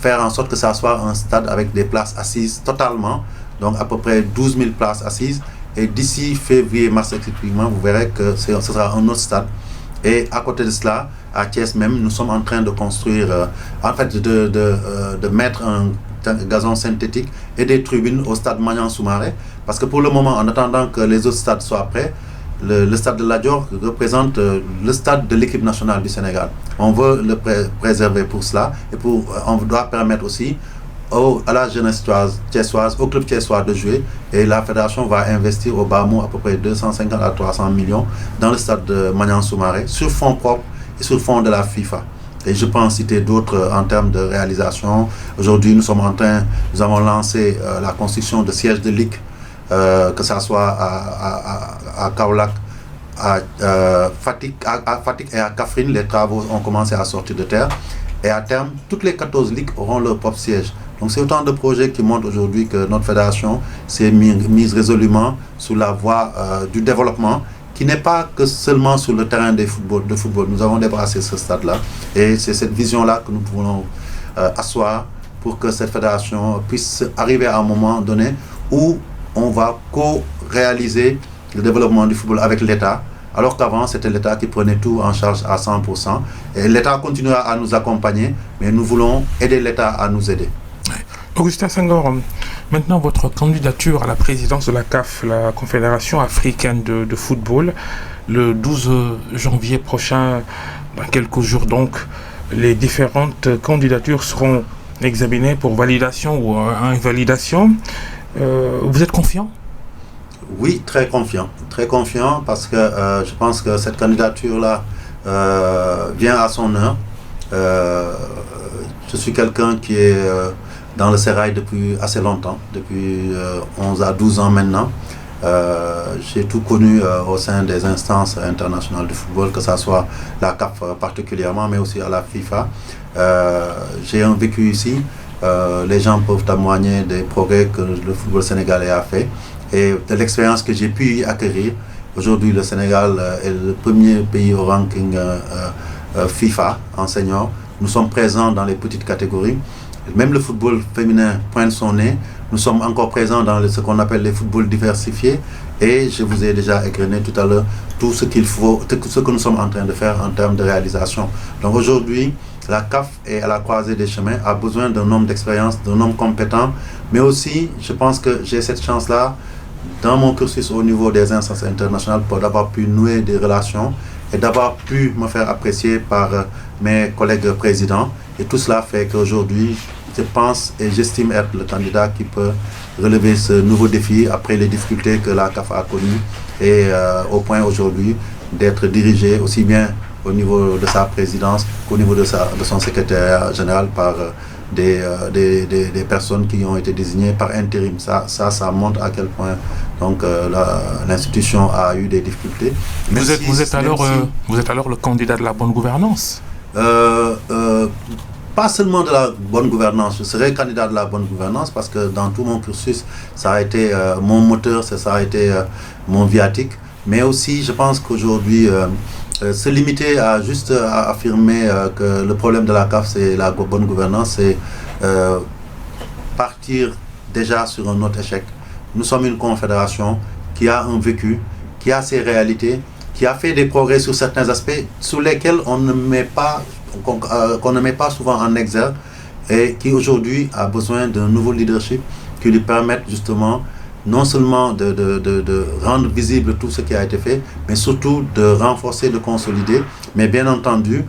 [SPEAKER 3] faire en sorte que ça soit un stade avec des places assises totalement, donc à peu près 12 000 places assises. Et d'ici février-mars explicitement, vous verrez que ce sera un autre stade. Et à côté de cela, à Thiès même, nous sommes en train de construire, en fait de mettre un gazon synthétique et des tribunes au stade Maniang Soumaré. Parce que pour le moment, en attendant que les autres stades soient prêts, le stade de Lat Dior représente le stade de l'équipe nationale du Sénégal. On veut le préserver pour cela et on doit permettre aussi à la jeunesse thiessoise, au club thiessois de jouer, et la fédération va investir au bas mot à peu près 250 à 300 millions dans le stade de Maniang Soumaré sur fonds propres et sur fonds de la FIFA. Et je peux en citer d'autres en termes de réalisation. Aujourd'hui, nous avons lancé la construction de sièges de ligue, que ce soit à Kaolack, à Fatick et à Kaffrine. Les travaux ont commencé à sortir de terre. Et à terme, toutes les 14 ligues auront leur propre siège. Donc c'est autant de projets qui montrent aujourd'hui que notre fédération s'est mise résolument sur la voie du développement, qui n'est pas que seulement sur le terrain de football. Nous avons dépassé ce stade-là. Et c'est cette vision-là que nous voulons asseoir pour que cette fédération puisse arriver à un moment donné où on va co-réaliser le développement du football avec l'État, alors qu'avant, c'était l'État qui prenait tout en charge à 100%. Et l'État continuera à nous accompagner, mais nous voulons aider l'État à nous aider.
[SPEAKER 2] Augustin Senghor, maintenant votre candidature à la présidence de la CAF, la Confédération africaine de football, le 12 janvier prochain, dans quelques jours donc, les différentes candidatures seront examinées pour validation ou invalidation. Vous êtes confiant ?
[SPEAKER 3] Oui, très confiant parce que je pense que cette candidature-là vient à son heure. Je suis quelqu'un qui est dans le sérail depuis assez longtemps, depuis 11 à 12 ans maintenant. J'ai tout connu au sein des instances internationales du football, que ce soit la CAF particulièrement, mais aussi à la FIFA. J'ai un vécu ici. Les gens peuvent témoigner des progrès que le football sénégalais a fait et de l'expérience que j'ai pu y acquérir. Aujourd'hui, le Sénégal est le premier pays au ranking FIFA en senior. Nous sommes présents dans les petites catégories. Même le football féminin pointe son nez. Nous sommes encore présents dans ce qu'on appelle les footballs diversifiés. Et je vous ai déjà égrené tout à l'heure tout ce qu'il faut, tout ce que nous sommes en train de faire en termes de réalisation. Donc aujourd'hui, la CAF est à la croisée des chemins, a besoin d'un homme d'expérience, d'un homme compétent. Mais aussi, je pense que j'ai cette chance-là dans mon cursus au niveau des instances internationales pour d'avoir pu nouer des relations et d'avoir pu me faire apprécier par mes collègues présidents. Et tout cela fait qu'aujourd'hui, je pense et j'estime être le candidat qui peut relever ce nouveau défi après les difficultés que la CAF a connues et au point aujourd'hui d'être dirigé aussi bien au niveau de sa présidence qu'au niveau de son secrétaire général par des personnes qui ont été désignées par intérim. Ça montre à quel point donc l'institution a eu des difficultés.
[SPEAKER 2] Vous êtes alors le candidat de la bonne gouvernance.
[SPEAKER 3] Pas seulement de la bonne gouvernance, je serai candidat de la bonne gouvernance parce que dans tout mon cursus, ça a été mon moteur, ça a été mon viatique. Mais aussi, je pense qu'aujourd'hui, se limiter à juste affirmer que le problème de la CAF, c'est la bonne gouvernance, c'est partir déjà sur un autre échec. Nous sommes une confédération qui a un vécu, qui a ses réalités, qui a fait des progrès sur certains aspects sur lesquels on ne met pas qu'on ne met pas souvent en exergue et qui aujourd'hui a besoin d'un nouveau leadership qui lui permette justement non seulement de rendre visible tout ce qui a été fait, mais surtout de renforcer, de consolider. Mais bien entendu,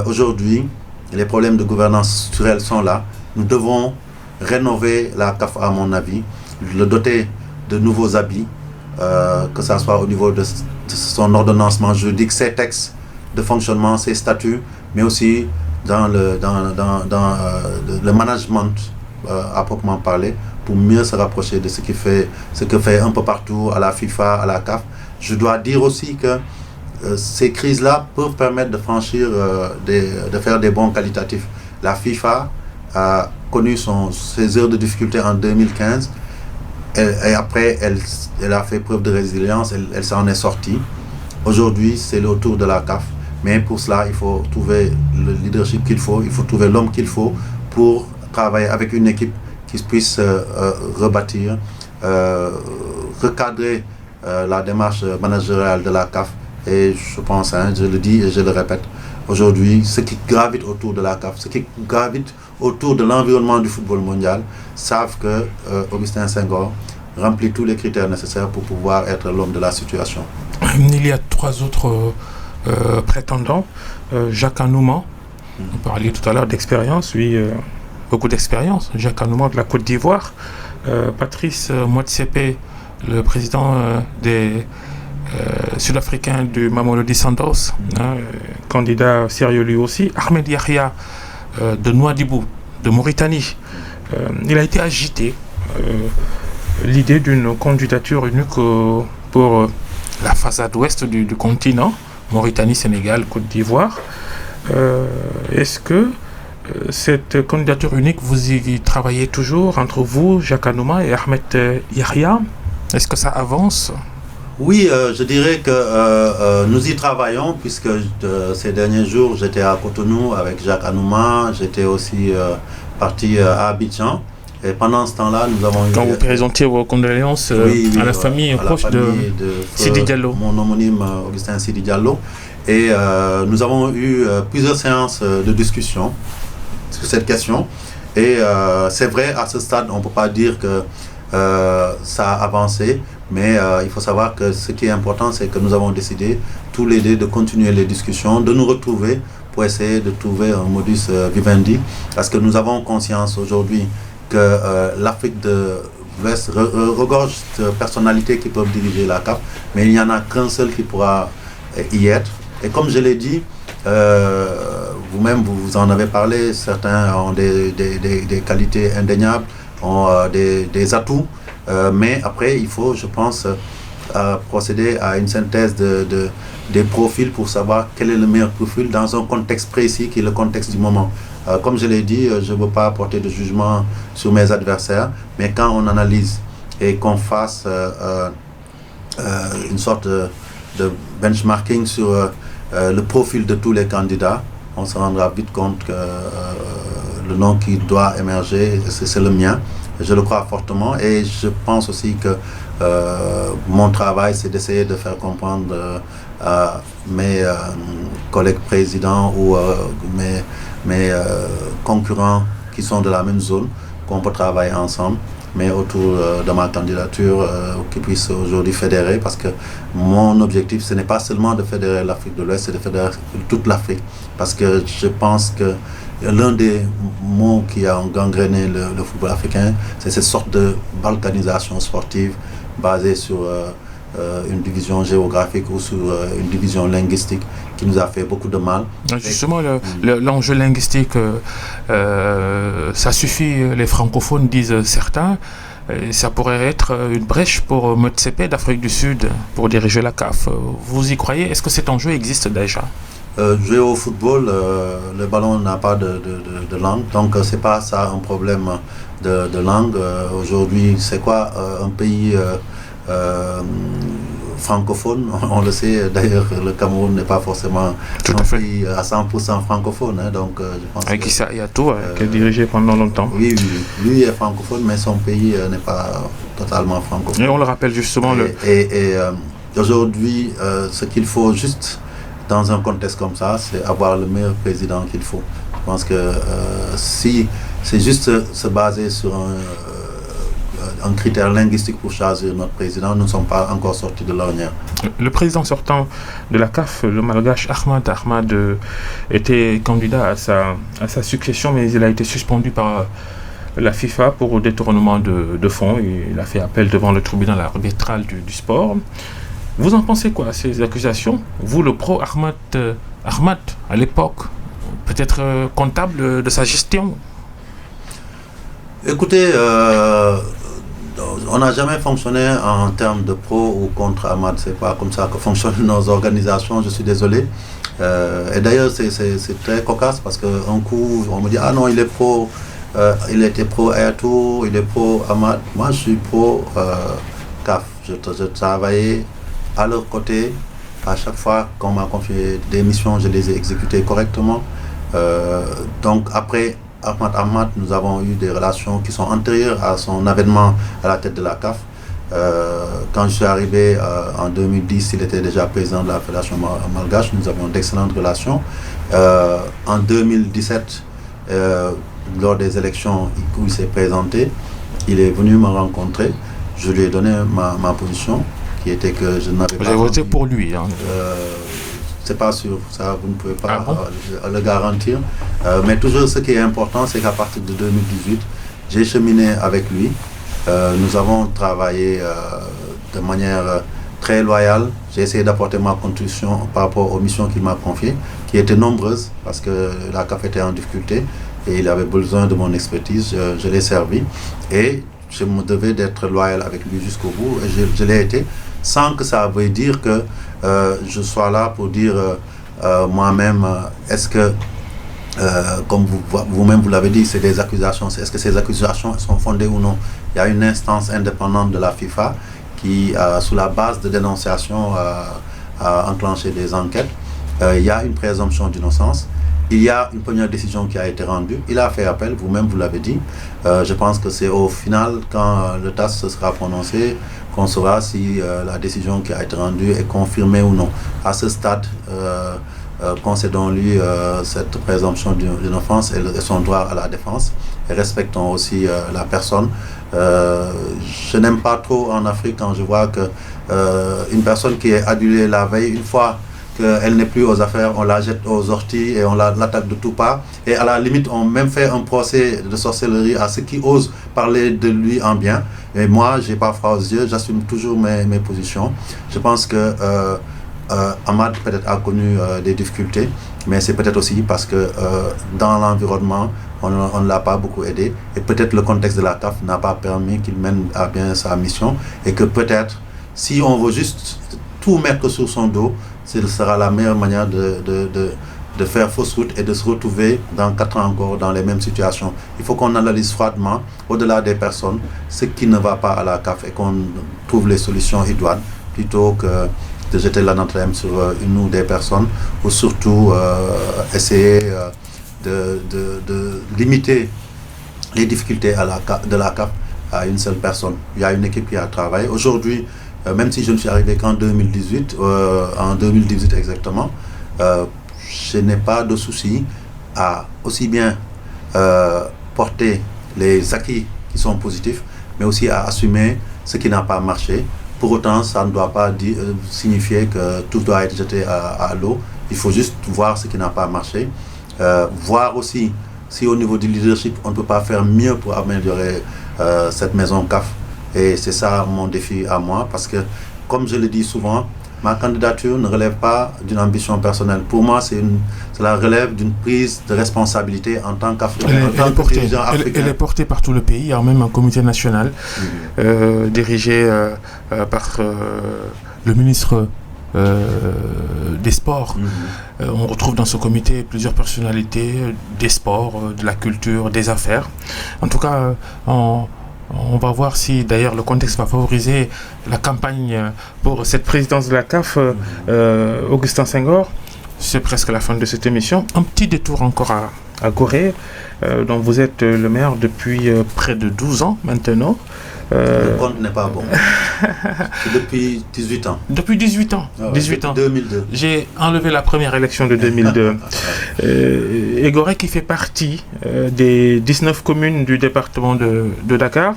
[SPEAKER 3] aujourd'hui, les problèmes de gouvernance structurelle sont là. Nous devons rénover la CAF à mon avis, le doter de nouveaux habits, que ce soit au niveau de son ordonnancement juridique, ses textes de fonctionnement, ses statuts, mais aussi dans le management à proprement parler, pour mieux se rapprocher de ce que fait un peu partout à la FIFA, à la CAF. Je dois dire aussi que ces crises-là peuvent permettre de franchir, de faire des bons qualitatifs. La FIFA a connu ses heures de difficulté en 2015 et après elle a fait preuve de résilience, elle s'en est sortie. Aujourd'hui, c'est le tour de la CAF, mais pour cela, il faut trouver le leadership qu'il faut, il faut trouver l'homme qu'il faut pour travailler avec une équipe qui puisse rebâtir, recadrer la démarche managériale de la CAF. Et je pense, je le dis et je le répète, aujourd'hui, ceux qui gravitent autour de la CAF, ceux qui gravitent autour de l'environnement du football mondial, savent que Augustin Senghor remplit tous les critères nécessaires pour pouvoir être l'homme de la situation.
[SPEAKER 2] Il y a 3 autres prétendants. Jacques Anouma, on parlait tout à l'heure d'expérience, oui, beaucoup d'expérience. Jacques Anouma de la Côte d'Ivoire, Patrice Motsepe, le président des sud-africain du Mamelodi Sundowns, candidat sérieux lui aussi. Ahmed Yahya de Nouadhibou, de Mauritanie. Il a été agité l'idée d'une candidature unique pour la façade ouest du continent, Mauritanie, Sénégal, Côte d'Ivoire. Est-ce que cette candidature unique, vous y travaillez toujours entre vous, Jacques Anouma et Ahmed Yahya? Est-ce que ça avance?
[SPEAKER 3] Oui, je dirais que nous y travaillons puisque ces derniers jours j'étais à Cotonou avec Jacques Anouma, j'étais aussi parti à Abidjan et pendant ce temps-là nous avons eu...
[SPEAKER 2] Quand vous présentiez vos condoléances à la famille proche de Sidi Diallo.
[SPEAKER 3] Mon homonyme Augustin Sidi Diallo, et nous avons eu plusieurs séances de discussion sur cette question et c'est vrai, à ce stade on ne peut pas dire que ça a avancé. Mais il faut savoir que ce qui est important, c'est que nous avons décidé tous les deux de continuer les discussions, de nous retrouver pour essayer de trouver un modus vivendi. Parce que nous avons conscience aujourd'hui que l'Afrique de l'Ouest regorge de personnalités qui peuvent diriger la CAF, mais il n'y en a qu'un seul qui pourra y être. Et comme je l'ai dit, vous-même vous en avez parlé, certains ont des qualités indéniables, ont des atouts. Mais après, il faut, je pense, procéder à une synthèse des profils pour savoir quel est le meilleur profil dans un contexte précis qui est le contexte du moment. Comme je l'ai dit, je ne veux pas apporter de jugement sur mes adversaires, mais quand on analyse et qu'on fasse une sorte de benchmarking sur le profil de tous les candidats, on se rendra vite compte que le nom qui doit émerger, c'est le mien. Je le crois fortement et je pense aussi que mon travail, c'est d'essayer de faire comprendre à mes collègues présidents ou mes concurrents qui sont de la même zone qu'on peut travailler ensemble, mais autour de ma candidature qui puisse aujourd'hui fédérer, parce que mon objectif, ce n'est pas seulement de fédérer l'Afrique de l'Ouest, c'est de fédérer toute l'Afrique, parce que je pense que l'un des mots qui a gangréné le football africain, c'est cette sorte de balkanisation sportive basée sur une division géographique ou sur une division linguistique qui nous a fait beaucoup de mal.
[SPEAKER 2] Justement, l'enjeu linguistique, ça suffit, les francophones disent certains, ça pourrait être une brèche pour Motsepe d'Afrique du Sud pour diriger la CAF. Vous y croyez? Est-ce que cet enjeu existe déjà?
[SPEAKER 3] Jouer au football, le ballon n'a pas de langue, donc c'est pas ça un problème de langue. Aujourd'hui, c'est quoi un pays francophone? On le sait, d'ailleurs, le Cameroun n'est pas forcément un pays à 100% francophone. Donc, je pense
[SPEAKER 2] avec Issa Hayatou, qui a dirigé pendant longtemps.
[SPEAKER 3] Oui, lui est francophone, mais son pays n'est pas totalement francophone.
[SPEAKER 2] Et on le rappelle justement.
[SPEAKER 3] Et aujourd'hui, ce qu'il faut juste dans un contexte comme ça, c'est avoir le meilleur président qu'il faut. Je pense que si c'est juste se baser sur un critère linguistique pour choisir notre président, nous ne sommes pas encore sortis de l'ornière.
[SPEAKER 2] Le président sortant de la CAF, le malgache Ahmad était candidat à sa succession, mais il a été suspendu par la FIFA pour détournement de fonds. Il a fait appel devant le tribunal arbitral du sport. Vous en pensez quoi, ces accusations? Vous, le pro Ahmad, à l'époque, peut-être comptable de sa gestion?
[SPEAKER 3] Écoutez, on n'a jamais fonctionné en termes de pro ou contre Ahmad. C'est pas comme ça que fonctionnent nos organisations, je suis désolé. Et d'ailleurs, c'est très cocasse parce qu'un coup, on me dit, ah non, il est pro, il était pro Ayatou, il est pro Ahmad. Moi, je suis pro CAF. Je travaillais à leur côté. À chaque fois qu'on m'a confié des missions, je les ai exécutées correctement. Donc après Ahmad, nous avons eu des relations qui sont antérieures à son avènement à la tête de la CAF. Quand je suis arrivé en 2010, il était déjà président de la Fédération malgache. Nous avions d'excellentes relations. En 2017, lors des élections où il s'est présenté, il est venu me rencontrer. Je lui ai donné ma position, qui était que je n'avais pas...
[SPEAKER 2] Vous avez voté pour lui, hein.
[SPEAKER 3] C'est pas sûr, ça vous ne pouvez pas le garantir. Mais toujours ce qui est important, c'est qu'à partir de 2018, j'ai cheminé avec lui. Nous avons travaillé de manière très loyale. J'ai essayé d'apporter ma contribution par rapport aux missions qu'il m'a confiées, qui étaient nombreuses, parce que la CAF était en difficulté et il avait besoin de mon expertise. Je l'ai servi et je me devais d'être loyal avec lui jusqu'au bout. Et je l'ai été, sans que ça veuille dire que je sois là pour dire moi-même, est-ce que, comme vous-même vous l'avez dit, c'est des accusations, est-ce que ces accusations sont fondées ou non? Il y a une instance indépendante de la FIFA qui, sous la base de dénonciation, a enclenché des enquêtes. Il y a une présomption d'innocence. Il y a une première décision qui a été rendue. Il a fait appel, vous-même vous l'avez dit. Je pense que c'est au final, quand le TAS se sera prononcé, qu'on saura si la décision qui a été rendue est confirmée ou non. À ce stade, concédons-lui cette présomption d'innocence et son droit à la défense. Et respectons aussi la personne. Je n'aime pas trop en Afrique quand je vois que une personne qui est adulée la veille, une fois qu'elle n'est plus aux affaires, on la jette aux orties et on l'attaque de tout part. Et à la limite, on même fait un procès de sorcellerie à ceux qui osent parler de lui en bien. Et moi, j'ai pas froid aux yeux, j'assume toujours mes positions. Je pense que Ahmad peut-être a connu des difficultés, mais c'est peut-être aussi parce que dans l'environnement, on ne l'a pas beaucoup aidé. Et peut-être le contexte de la CAF n'a pas permis qu'il mène à bien sa mission. Et que peut-être, si on veut juste tout mettre sur son dos, ce sera la meilleure manière de faire fausse route et de se retrouver dans 4 ans encore dans les mêmes situations. Il faut qu'on analyse froidement, au-delà des personnes, ce qui ne va pas à la CAF et qu'on trouve les solutions idoines, plutôt que de jeter l'anathème sur une ou des personnes, ou surtout essayer de limiter les difficultés de la CAF à une seule personne. Il y a une équipe qui a travaillé. Aujourd'hui, même si je ne suis arrivé qu'en 2018, en 2018 exactement, je n'ai pas de souci à aussi bien porter les acquis qui sont positifs, mais aussi à assumer ce qui n'a pas marché. Pour autant, ça ne doit pas signifier que tout doit être jeté à l'eau. Il faut juste voir ce qui n'a pas marché. Voir aussi si au niveau du leadership, on ne peut pas faire mieux pour améliorer cette maison CAF. Et c'est ça mon défi à moi, parce que, comme je le dis souvent, ma candidature ne relève pas d'une ambition personnelle. Pour moi, cela relève d'une prise de responsabilité en tant qu'Africain.
[SPEAKER 2] Elle est portée par tout le pays. Il y a même un comité national dirigé par le ministre des Sports. On retrouve dans ce comité plusieurs personnalités des sports, de la culture, des affaires. En tout cas, on va voir si d'ailleurs le contexte va favoriser la campagne pour cette présidence de la CAF, Augustin Senghor. C'est presque la fin de cette émission. Un petit détour encore à Gorée, dont vous êtes le maire depuis près de 12 ans maintenant.
[SPEAKER 3] Le compte n'est pas bon. C'est depuis 18 ans.
[SPEAKER 2] Depuis 18 ans.
[SPEAKER 3] Ah ouais,
[SPEAKER 2] 18 ans.
[SPEAKER 3] 2002.
[SPEAKER 2] J'ai enlevé la première élection de 2002. Et Gorée qui fait partie des 19 communes du département de Dakar.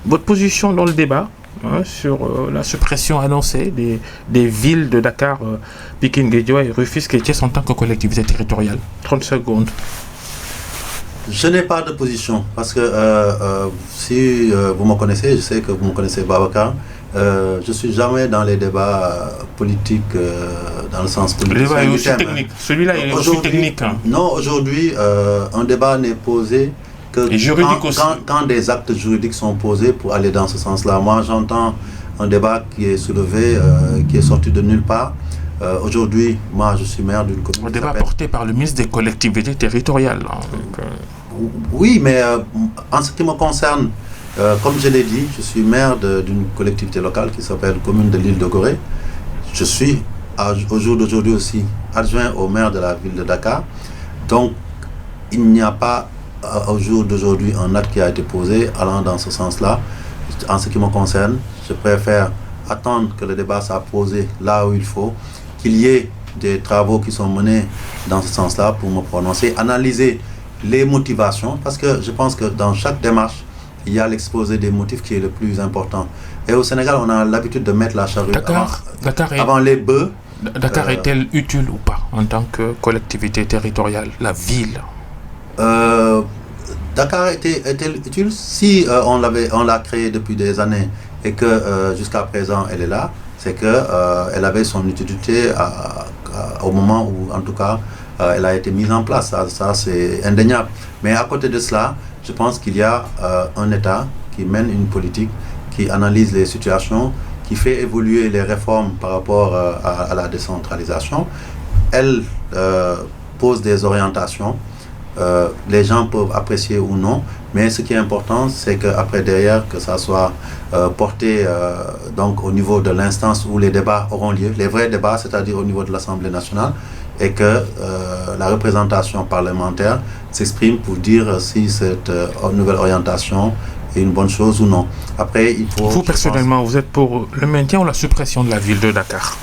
[SPEAKER 2] Votre position dans le débat sur la suppression annoncée des villes de Dakar, Pikine, Guédiawaye, Rufisque et Thiès en tant que collectivité territoriale. 30 secondes.
[SPEAKER 3] Je n'ai pas de position parce que si vous me connaissez, je sais que vous me connaissez Babacar, je ne suis jamais dans les débats politiques dans le sens politique.
[SPEAKER 2] Le débat est aussi technique. Celui-là est aussi technique.
[SPEAKER 3] Non, aujourd'hui, un débat n'est posé que
[SPEAKER 2] et juridique aussi.
[SPEAKER 3] Quand des actes juridiques sont posés pour aller dans ce sens-là, moi j'entends un débat qui est soulevé, qui est sorti de nulle part. Aujourd'hui, moi je suis maire d'une commune.
[SPEAKER 2] Un débat porté par le ministre des collectivités territoriales.
[SPEAKER 3] Oui, mais en ce qui me concerne, comme je l'ai dit, je suis maire d'une collectivité locale qui s'appelle Commune de l'Île de Gorée. Je suis au jour d'aujourd'hui aussi adjoint au maire de la ville de Dakar. Donc, il n'y a pas au jour d'aujourd'hui un acte qui a été posé allant dans ce sens-là. En ce qui me concerne, je préfère attendre que le débat soit posé là où il faut, qu'il y ait des travaux qui sont menés dans ce sens-là pour me prononcer, analyser les motivations, parce que je pense que dans chaque démarche, il y a l'exposé des motifs qui est le plus important. Et au Sénégal, on a l'habitude de mettre la charrue avant les bœufs.
[SPEAKER 2] Dakar est-elle utile ou pas en tant que collectivité territoriale, la ville?
[SPEAKER 3] Dakar est-elle utile? Si on l'a créée depuis des années et que jusqu'à présent elle est là, c'est qu'elle avait son utilité au moment où, en tout cas, elle a été mise en place. Ça c'est indéniable. Mais à côté de cela, je pense qu'il y a un État qui mène une politique, qui analyse les situations, qui fait évoluer les réformes par rapport à la décentralisation. Elle pose des orientations. Les gens peuvent apprécier ou non, mais ce qui est important, c'est qu'après derrière, que ça soit porté donc au niveau de l'instance où les débats auront lieu, les vrais débats, c'est-à-dire au niveau de l'Assemblée nationale, et que la représentation parlementaire s'exprime pour dire si cette nouvelle orientation est une bonne chose ou non. Après, il faut...
[SPEAKER 2] Vous, personnellement, vous êtes pour le maintien ou la suppression de la ville de Dakar?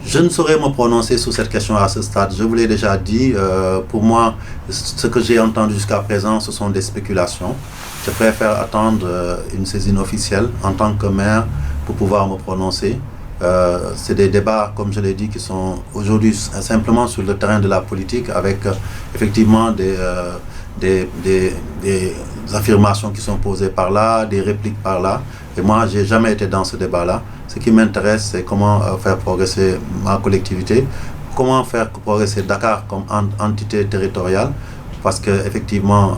[SPEAKER 3] Je ne saurais me prononcer sur cette question à ce stade. Je vous l'ai déjà dit, pour moi, ce que j'ai entendu jusqu'à présent, ce sont des spéculations. Je préfère attendre une saisine officielle en tant que maire pour pouvoir me prononcer. C'est des débats, comme je l'ai dit, qui sont aujourd'hui simplement sur le terrain de la politique, avec effectivement des affirmations qui sont posées par là, des répliques par là. Et moi, je n'ai jamais été dans ce débat-là. Ce qui m'intéresse, c'est comment faire progresser ma collectivité, comment faire progresser Dakar comme entité territoriale, parce qu'effectivement,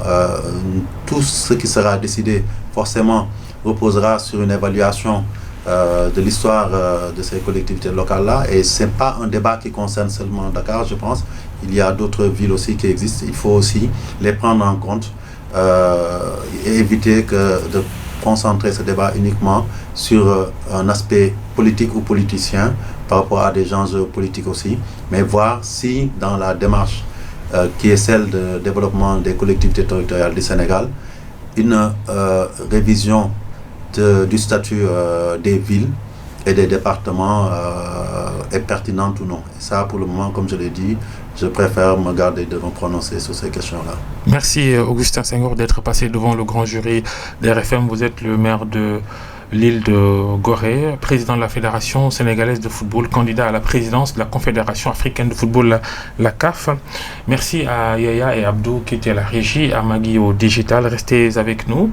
[SPEAKER 3] tout ce qui sera décidé, forcément, reposera sur une évaluation de l'histoire de ces collectivités locales-là. Et ce n'est pas un débat qui concerne seulement Dakar, je pense. Il y a d'autres villes aussi qui existent. Il faut aussi les prendre en compte et éviter de concentrer ce débat uniquement sur un aspect politique ou politicien par rapport à des enjeux politiques aussi, mais voir si dans la démarche qui est celle de développement des collectivités territoriales du Sénégal, une révision du statut des villes et des départements est pertinente ou non. Et ça, pour le moment, comme je l'ai dit, je préfère me garder de me prononcer sur ces questions-là.
[SPEAKER 2] Merci Augustin Senghor d'être passé devant le grand jury d'RFM. Vous êtes le maire de l'île de Gorée, président de la Fédération sénégalaise de football, candidat à la présidence de la Confédération africaine de football, la CAF. Merci à Yaya et Abdou qui étaient à la régie, à Magui au digital. Restez avec nous.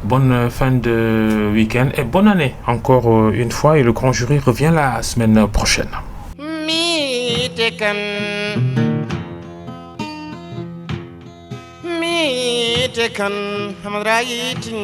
[SPEAKER 2] Bonne fin de week-end et bonne année encore une fois. Et le grand jury revient la semaine prochaine.
[SPEAKER 1] Mi tekan hamrayitin